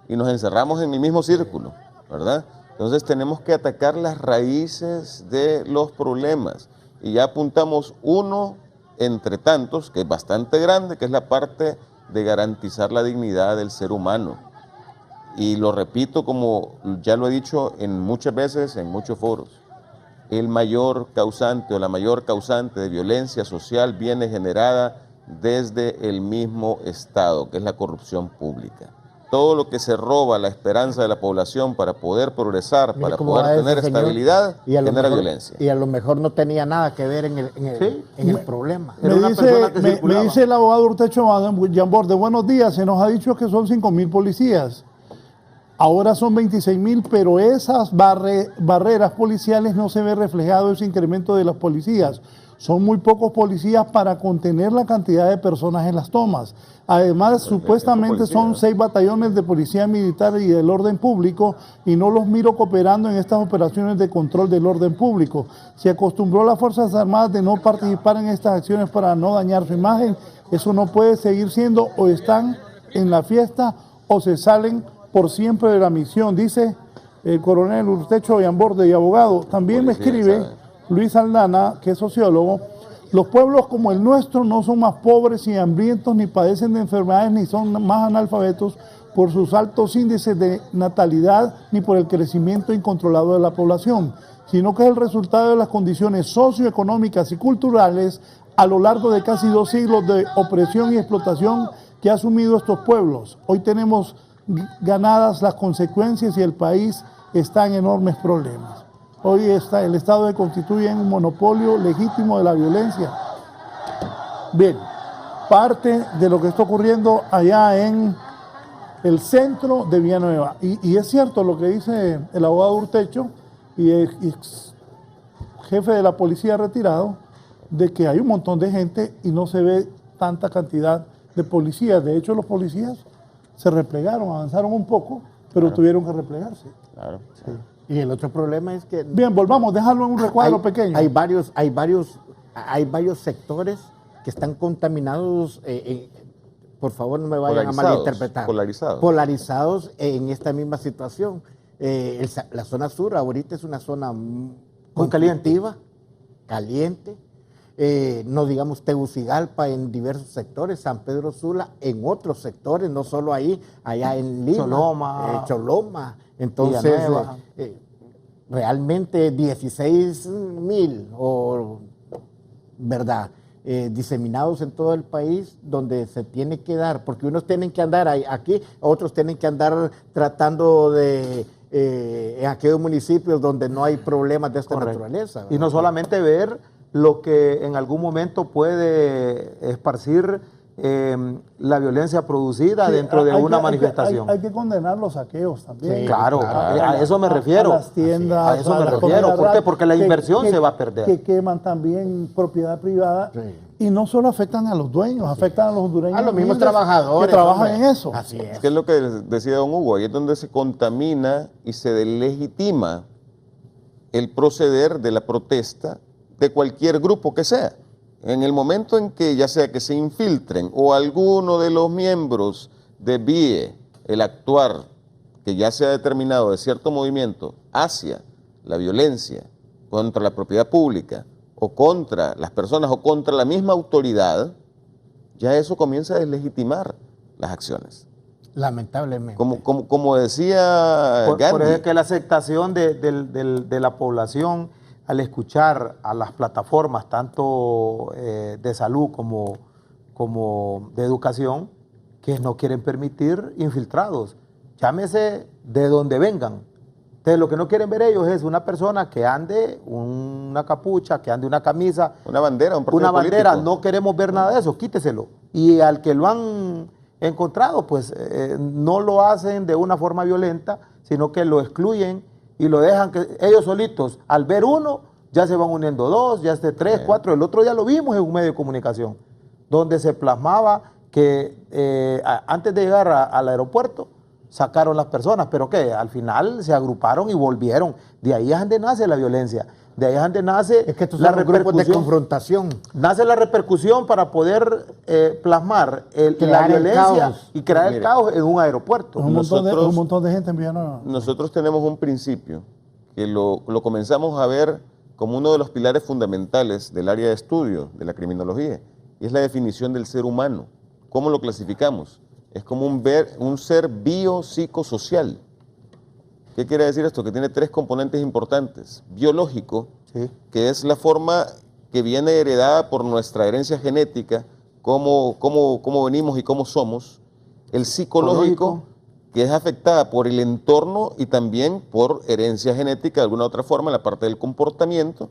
y nos encerramos en el mismo círculo, ¿verdad? Entonces tenemos que atacar las raíces de los problemas, y ya apuntamos uno entre tantos, que es bastante grande, que es la parte de garantizar la dignidad del ser humano. Y lo repito, como ya lo he dicho muchas veces, en muchos foros, el mayor causante o la mayor causante de violencia social viene generada desde el mismo Estado, que es la corrupción pública. Todo lo que se roba la esperanza de la población para poder progresar, para poder tener estabilidad, genera violencia. Y a lo mejor no tenía nada que ver en el problema. Me dice el abogado Urtecho Yamborde, buenos días, se nos ha dicho que son 5.000 policías. Ahora son 26.000, pero esas barreras policiales no se ve reflejado ese incremento de las policías. Son muy pocos policías para contener la cantidad de personas en las tomas. Además, supuestamente son 6 batallones de policía militar y del orden público, y no los miro cooperando en estas operaciones de control del orden público. Se acostumbró a las Fuerzas Armadas de no participar en estas acciones para no dañar su imagen. Eso no puede seguir siendo, o están en la fiesta o se salen por siempre de la misión, dice el coronel Urtecho Yamborde y abogado. También me escribe Luis Aldana, que es sociólogo: los pueblos como el nuestro no son más pobres y hambrientos, ni padecen de enfermedades, ni son más analfabetos por sus altos índices de natalidad, ni por el crecimiento incontrolado de la población, sino que es el resultado de las condiciones socioeconómicas y culturales a lo largo de casi 2 siglos de opresión y explotación que ha asumido estos pueblos. Hoy tenemos ganadas las consecuencias y el país está en enormes problemas. Hoy el Estado se constituye en un monopolio legítimo de la violencia. Bien, parte de lo que está ocurriendo allá en el centro de Villanueva. Y es cierto lo que dice el abogado Urtecho y ex jefe de la policía retirado, de que hay un montón de gente y no se ve tanta cantidad de policías. De hecho, los policías se replegaron, avanzaron un poco, pero tuvieron que replegarse. Claro. Sí. Y el otro problema es que... Bien, volvamos, déjalo en un recuadro pequeño. Hay varios sectores que están contaminados, por favor no me vayan a malinterpretar. Polarizados en esta misma situación. La zona sur ahorita es una zona muy caliente. No digamos Tegucigalpa en diversos sectores, San Pedro Sula en otros sectores, no solo ahí, allá en Lima, Choloma. Entonces, realmente 16.000, ¿verdad? diseminados en todo el país, donde se tiene que dar, porque unos tienen que andar aquí, otros tienen que andar tratando de en aquellos municipios donde no hay problemas de esta naturaleza, ¿verdad? Y no solamente ver lo que en algún momento puede esparcir la violencia producida dentro de una manifestación. Hay que condenar los saqueos también. Sí, claro, a eso me refiero. A las tiendas, a eso me refiero. ¿Por qué? Porque la inversión se va a perder. Que queman también propiedad privada. Sí. Y no solo afectan a los dueños, afectan a los hondureños. A los mismos trabajadores. Que trabajan en eso. Así es. Que es lo que decía don Hugo, ahí es donde se contamina y se deslegitima el proceder de la protesta de cualquier grupo que sea. En el momento en que ya sea que se infiltren o alguno de los miembros desvíe el actuar que ya se ha determinado de cierto movimiento hacia la violencia contra la propiedad pública o contra las personas o contra la misma autoridad, ya eso comienza a deslegitimar las acciones. Lamentablemente. Como decía Gandhi. Por eso es que la aceptación de la población al escuchar a las plataformas, tanto de salud como de educación, que no quieren permitir infiltrados, llámese de donde vengan. Entonces, lo que no quieren ver ellos es una persona que ande una capucha, que ande una camisa, una bandera, una bandera. No queremos ver nada de eso, quíteselo. Y al que lo han encontrado, pues no lo hacen de una forma violenta, sino que lo excluyen y lo dejan que ellos solitos, al ver uno, ya se van uniendo dos, ya esté tres, cuatro. El otro día lo vimos en un medio de comunicación, donde se plasmaba que antes de llegar al aeropuerto, sacaron las personas, pero que al final se agruparon y volvieron. De ahí es donde nace la violencia. De ahí es donde nace la repercusión de confrontación. Nace la repercusión para poder plasmar la violencia y crear el caos en un aeropuerto. Un montón de gente en Villanueva. Nosotros tenemos un principio que lo comenzamos a ver como uno de los pilares fundamentales del área de estudio de la criminología, y es la definición del ser humano. ¿Cómo lo clasificamos? Es como un ser biopsicosocial. ¿Qué quiere decir esto? Que tiene tres componentes importantes. Biológico, sí, que es la forma que viene heredada por nuestra herencia genética, cómo venimos y cómo somos. El psicológico, que es afectada por el entorno y también por herencia genética de alguna otra forma en la parte del comportamiento.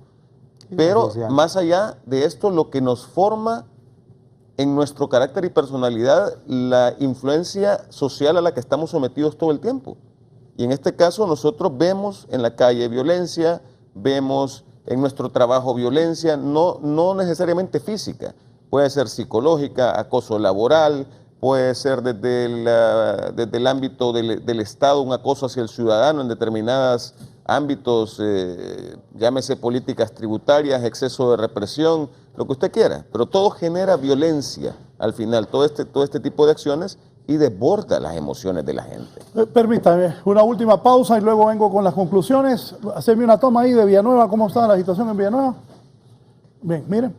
Pero más allá de esto, lo que nos forma en nuestro carácter y personalidad, la influencia social a la que estamos sometidos todo el tiempo. Y en este caso nosotros vemos en la calle violencia, vemos en nuestro trabajo violencia, no necesariamente física, puede ser psicológica, acoso laboral, puede ser desde el ámbito del Estado, un acoso hacia el ciudadano en determinados ámbitos, llámese políticas tributarias, exceso de represión, lo que usted quiera, pero todo genera violencia al final, todo este tipo de acciones, y desborda las emociones de la gente. Permítame, una última pausa y luego vengo con las conclusiones. Hacerme una toma ahí de Villanueva, ¿cómo está la situación en Villanueva? Bien, miren,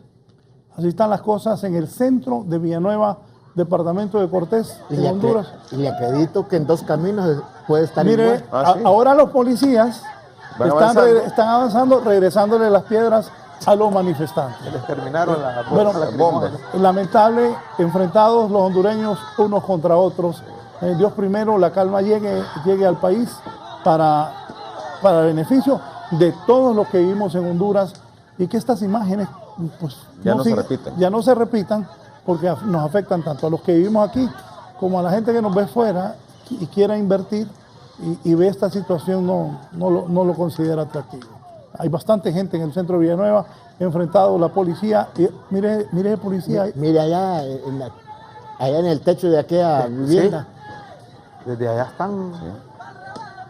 así están las cosas en el centro de Villanueva, departamento de Cortés, en Honduras. Y le acredito que en dos caminos puede estar igual. ¿Sí? Ahora los policías están avanzando, regresándole las piedras a los manifestantes. Les terminaron las bombas. Lamentable, enfrentados los hondureños unos contra otros. Dios primero, la calma llegue al país para beneficio de todos los que vivimos en Honduras, y que estas imágenes pues, ya no se repitan, porque nos afectan tanto a los que vivimos aquí como a la gente que nos ve fuera y quiera invertir y ve esta situación, no lo considera atractivo. Hay bastante gente en el centro de Villanueva, enfrentado la policía. Y mire el policía. Mire allá en el techo de aquella vivienda. Sí. Desde allá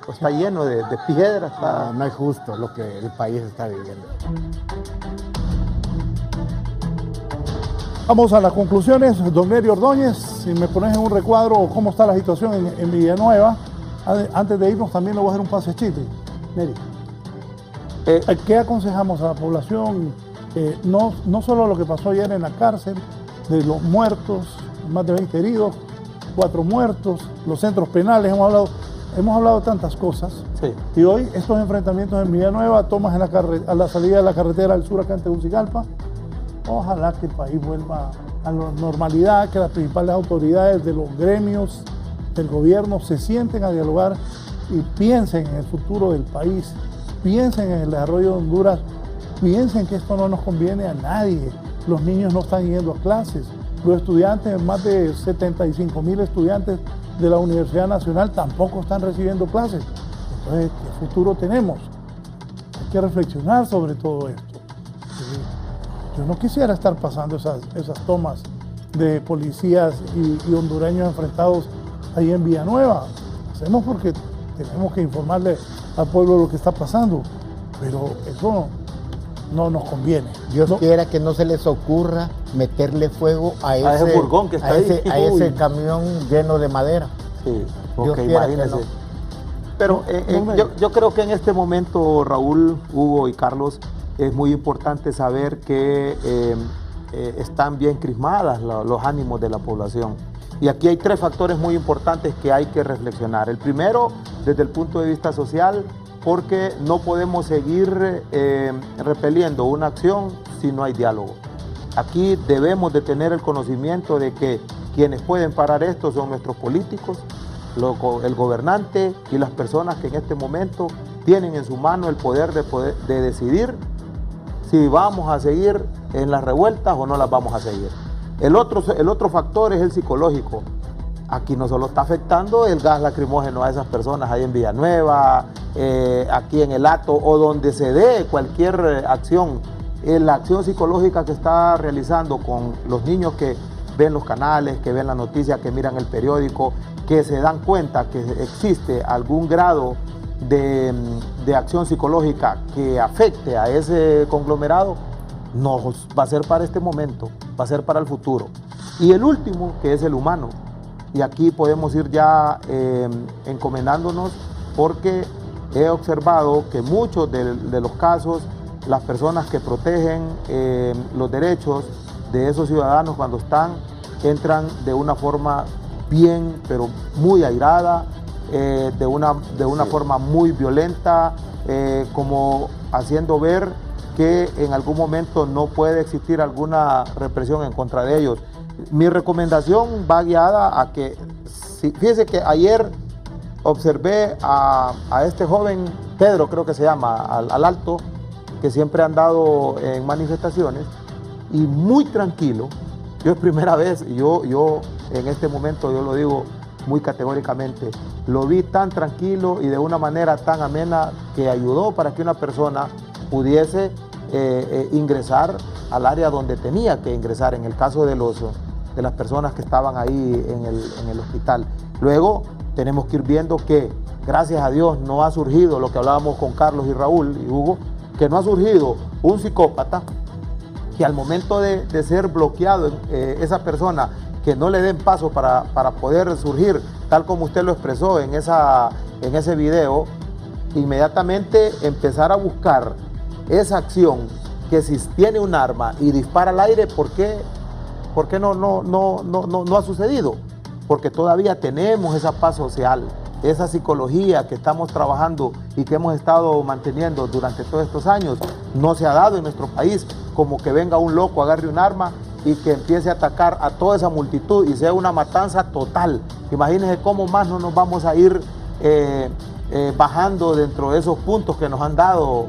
pues está lleno de piedras. No es justo lo que el país está viviendo. Vamos a las conclusiones. Don Neri Ordóñez, si me pones en un recuadro cómo está la situación en Villanueva. Antes de irnos también le voy a hacer un pasechito. Neri. ¿Qué aconsejamos a la población? No solo lo que pasó ayer en la cárcel, de los muertos, más de 20 heridos, 4 muertos, los centros penales, hemos hablado de tantas cosas. Sí. Y hoy estos enfrentamientos en Villanueva, tomas a la salida de la carretera del sur acá en Tegucigalpa, Ojalá que el país vuelva a la normalidad, que las principales autoridades de los gremios del gobierno se sienten a dialogar y piensen en el futuro del país, piensen en el desarrollo de Honduras, piensen que esto no nos conviene a nadie. Los niños no están yendo a clases, los estudiantes, más de 75,000 estudiantes de la Universidad Nacional tampoco están recibiendo clases. Entonces, ¿qué futuro tenemos? Hay que reflexionar sobre todo esto. Yo no quisiera estar pasando esas tomas de policías y hondureños enfrentados ahí en Villanueva. Hacemos porque tenemos que informarle al pueblo lo que está pasando, pero eso no nos conviene. Dios quiera que no se les ocurra meterle fuego a ese furgón que está ahí. A ese camión lleno de madera. Sí, Dios ok, quiera imagínense. que no. Pero yo creo que en este momento, Raúl, Hugo y Carlos, es muy importante saber que están bien crismadas los ánimos de la población. Y aquí hay 3 factores muy importantes que hay que reflexionar. El primero, desde el punto de vista social, porque no podemos seguir repeliendo una acción si no hay diálogo. Aquí debemos de tener el conocimiento de que quienes pueden parar esto son nuestros políticos, el gobernante y las personas que en este momento tienen en su mano el poder de decidir si vamos a seguir en las revueltas o no las vamos a seguir. El otro factor es el psicológico. Aquí no solo está afectando el gas lacrimógeno a esas personas ahí en Villanueva, aquí en el Hato o donde se dé cualquier acción. La acción psicológica que está realizando con los niños que ven los canales, que ven la noticia, que miran el periódico, que se dan cuenta que existe algún grado de acción psicológica que afecte a ese conglomerado, no va a ser para este momento, va a ser para el futuro. Y el último, que es el humano. Y aquí podemos ir ya encomendándonos porque he observado que muchos de los casos, las personas que protegen los derechos de esos ciudadanos cuando entran de una forma bien, pero muy airada, de una forma muy violenta, como haciendo ver que en algún momento no puede existir alguna represión en contra de ellos. Mi recomendación va guiada a que, fíjese que ayer observé a este joven, Pedro creo que se llama, al alto, que siempre ha andado en manifestaciones, y muy tranquilo. Yo es primera vez, y yo en este momento, yo lo digo muy categóricamente, lo vi tan tranquilo y de una manera tan amena que ayudó para que una persona pudiese ingresar al área donde tenía que ingresar, en el caso de las personas que estaban ahí en el hospital. Luego tenemos que ir viendo que, gracias a Dios, no ha surgido lo que hablábamos con Carlos y Raúl y Hugo, que no ha surgido un psicópata que al momento de ser bloqueado esa persona, que no le den paso para poder surgir, tal como usted lo expresó en ese video, inmediatamente empezar a buscar esa acción, que si tiene un arma y dispara al aire, ¿por qué no ha sucedido? Porque todavía tenemos esa paz social, esa psicología que estamos trabajando y que hemos estado manteniendo durante todos estos años, no se ha dado en nuestro país, como que venga un loco, agarre un arma y que empiece a atacar a toda esa multitud y sea una matanza total. Imagínense cómo más no nos vamos a ir bajando dentro de esos puntos que nos han dado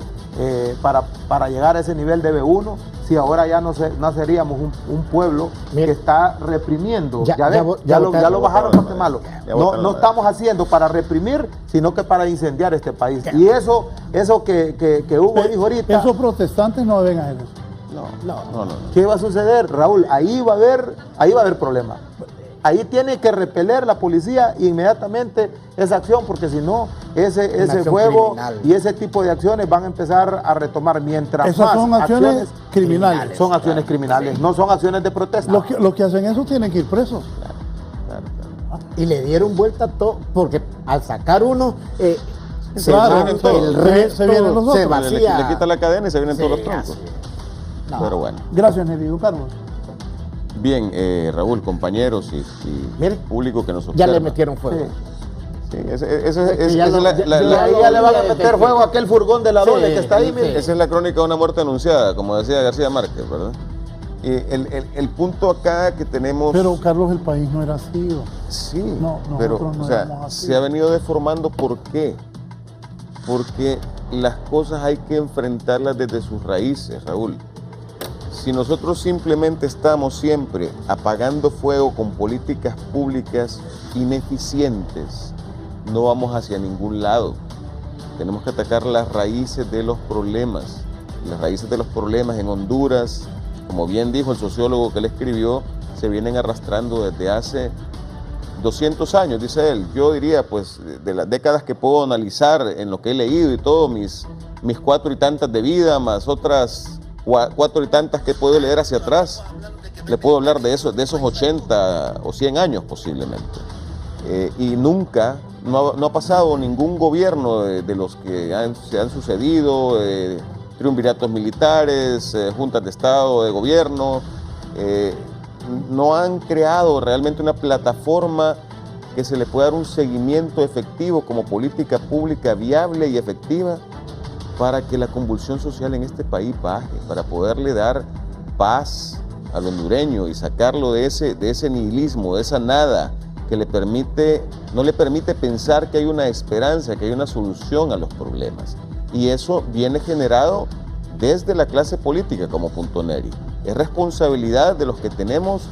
para llegar a ese nivel de B1, si ahora ya no seríamos un pueblo que está reprimiendo. Ya lo bajaron, porque malo. No estamos haciendo para reprimir, sino que para incendiar este país. Y eso que Hugo dijo ahorita. Esos protestantes no deben hacer eso. No. ¿Qué va a suceder, Raúl? Ahí va a haber problemas. Ahí tiene que repeler la policía inmediatamente esa acción, porque si no, ese fuego criminal y ese tipo de acciones van a empezar a retomar. Mientras esas más son acciones criminales. Son acciones criminales, no son acciones de protesta. Los que hacen eso tienen que ir presos. Y le dieron vuelta a todo, porque al sacar uno, se vienen los otros. Se vacía. Le quita la cadena y se vienen todos los troncos. No. Pero bueno. Gracias, Nelly. Carlos. Bien, Raúl, compañeros y público que nos observa. Ya le metieron fuego. Sí, ya le van a meter fuego a aquel furgón de la doble que está ahí. Mire. Esa es la crónica de una muerte anunciada, como decía García Márquez, ¿verdad? El punto acá que tenemos... Pero, Carlos, el país no era así. Sí, no, pero no o sea, se ha venido deformando. ¿Por qué? Porque las cosas hay que enfrentarlas desde sus raíces, Raúl. Si nosotros simplemente estamos siempre apagando fuego con políticas públicas ineficientes, no vamos hacia ningún lado. Tenemos que atacar las raíces de los problemas. Las raíces de los problemas en Honduras, como bien dijo el sociólogo que él escribió, se vienen arrastrando desde hace 200 años, dice él. Yo diría, pues, de las décadas que puedo analizar en lo que he leído y todo, mis 4 y tantas de vida, más otras 4 y tantas que puedo leer hacia atrás, le puedo hablar de esos 80 o 100 años posiblemente. Y nunca, no ha pasado ningún gobierno de los que se han sucedido, triunviratos militares, juntas de Estado, de gobierno, no han creado realmente una plataforma que se le pueda dar un seguimiento efectivo como política pública viable y efectiva para que la convulsión social en este país baje, para poderle dar paz al hondureño y sacarlo de ese nihilismo, de esa nada que no le permite pensar que hay una esperanza, que hay una solución a los problemas. Y eso viene generado desde la clase política como Punto Neri. Es responsabilidad de los que tenemos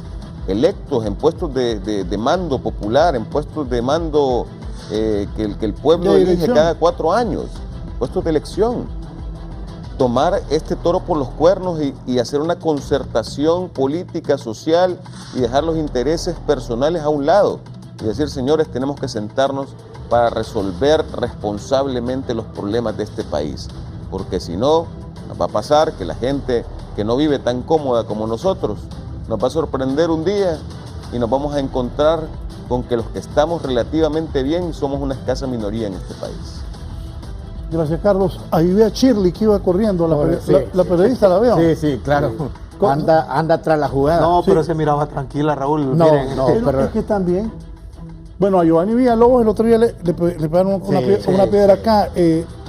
electos en puestos de mando popular, en puestos de mando que el pueblo elige cada 4 años, puestos de elección. Tomar este toro por los cuernos y hacer una concertación política, social y dejar los intereses personales a un lado. Y decir, señores, tenemos que sentarnos para resolver responsablemente los problemas de este país. Porque si no, nos va a pasar que la gente que no vive tan cómoda como nosotros nos va a sorprender un día y nos vamos a encontrar con que los que estamos relativamente bien somos una escasa minoría en este país. Gracias, Carlos. Ahí ve a Shirley que iba corriendo, la periodista, ¿la veo? Sí, claro. Anda tras la jugada. No, pero se miraba tranquila, Raúl. No, pero es que también. Bueno, a Giovanni Villalobos el otro día le pegaron una piedra acá.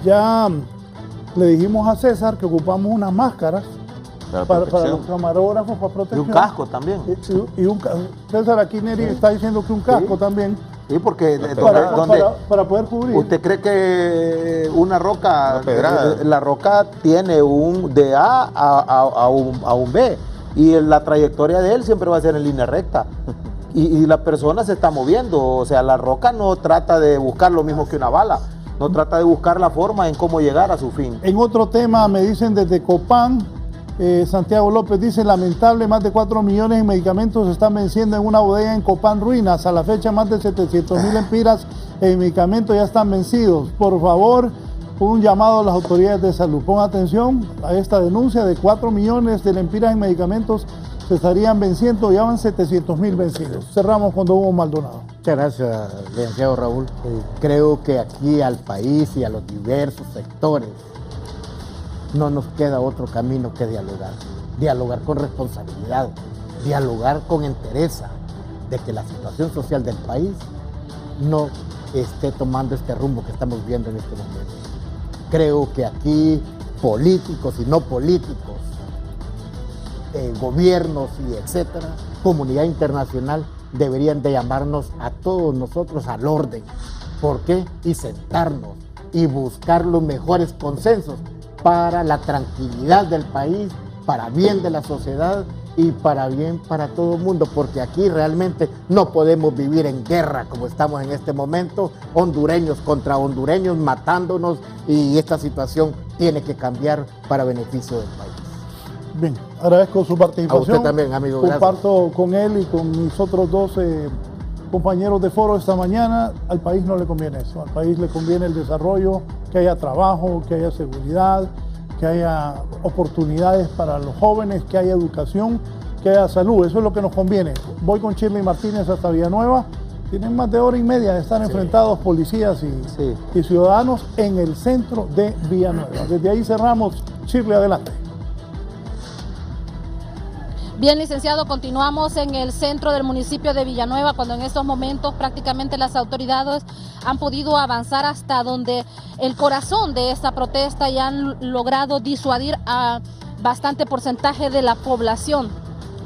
Ya le dijimos a César que ocupamos unas máscaras para los camarógrafos, para protección. Y un casco también. César aquí Neri está diciendo que un casco también. Sí, porque para poder cubrir. ¿Usted cree que una roca, la roca tiene de A a un B? Y la trayectoria de él siempre va a ser en línea recta. Y la persona se está moviendo, o sea, la roca no trata de buscar lo mismo que una bala, no trata de buscar la forma en cómo llegar a su fin. En otro tema me dicen desde Copán, Santiago López dice, lamentable, más de 4 millones en medicamentos se están venciendo en una bodega en Copán Ruinas. A la fecha más de 700.000 empiras en medicamentos ya están vencidos. Por favor, un llamado a las autoridades de salud. Pongan atención a esta denuncia de 4 millones de lempiras en medicamentos se estarían venciendo, ya van 700.000 vencidos. Cerramos con Don Hugo Maldonado. Muchas gracias, licenciado Raúl. Creo que aquí al país y a los diversos sectores no nos queda otro camino que dialogar. Dialogar con responsabilidad, dialogar con entereza de que la situación social del país no esté tomando este rumbo que estamos viendo en este momento. Creo que aquí políticos y no políticos, gobiernos y etcétera, comunidad internacional, deberían de llamarnos a todos nosotros al orden. ¿Por qué? Y sentarnos y buscar los mejores consensos para la tranquilidad del país, para bien de la sociedad y para bien para todo el mundo, porque aquí realmente no podemos vivir en guerra como estamos en este momento, hondureños contra hondureños matándonos, y esta situación tiene que cambiar para beneficio del país. Bien, agradezco su participación. A usted también, amigo. Comparto con él y con mis otros 12 compañeros de foro esta mañana. Al país no le conviene eso, al país le conviene el desarrollo, que haya trabajo, que haya seguridad, que haya oportunidades para los jóvenes, que haya educación, que haya salud. Eso es lo que nos conviene. Voy con Shirley Martínez hasta Villanueva. Tienen más de hora y media de estar enfrentados policías y ciudadanos en el centro de Villanueva. Desde ahí cerramos. Shirley, adelante. Bien, licenciado, continuamos en el centro del municipio de Villanueva, cuando en estos momentos prácticamente las autoridades han podido avanzar hasta donde el corazón de esta protesta y han logrado disuadir a bastante porcentaje de la población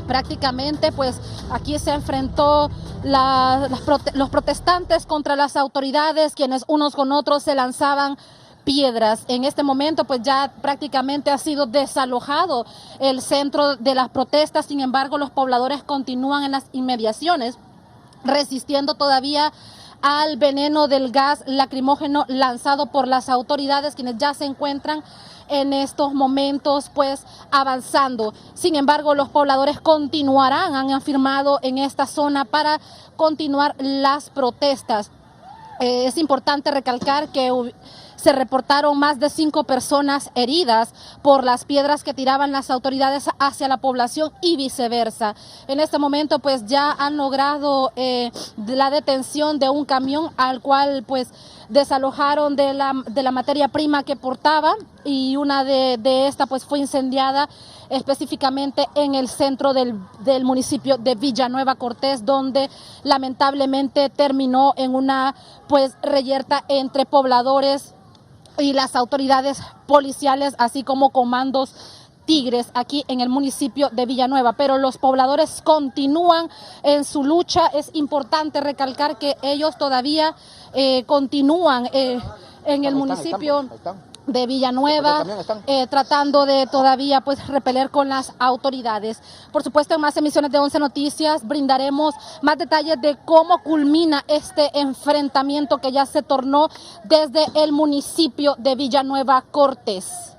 Prácticamente pues aquí se enfrentó los protestantes contra las autoridades, quienes unos con otros se lanzaban piedras. En este momento pues ya prácticamente ha sido desalojado el centro de las protestas, sin embargo los pobladores continúan en las inmediaciones resistiendo todavía al veneno del gas lacrimógeno lanzado por las autoridades, quienes ya se encuentran en estos momentos pues avanzando. Sin embargo, los pobladores continuarán, han afirmado, en esta zona para continuar las protestas. Es importante recalcar que se reportaron más de 5 personas heridas por las piedras que tiraban las autoridades hacia la población y viceversa. En este momento pues ya han logrado la detención de un camión al cual pues desalojaron de la materia prima que portaba, y una de esta pues fue incendiada específicamente en el centro del municipio de Villanueva Cortés, donde lamentablemente terminó en una pues reyerta entre pobladores y las autoridades policiales, así como comandos tigres aquí en el municipio de Villanueva. Pero los pobladores continúan en su lucha. Es importante recalcar que ellos todavía continúan en el municipio de Villanueva, tratando de todavía pues repeler con las autoridades. Por supuesto, en más emisiones de 11 Noticias brindaremos más detalles de cómo culmina este enfrentamiento que ya se tornó desde el municipio de Villanueva Cortés.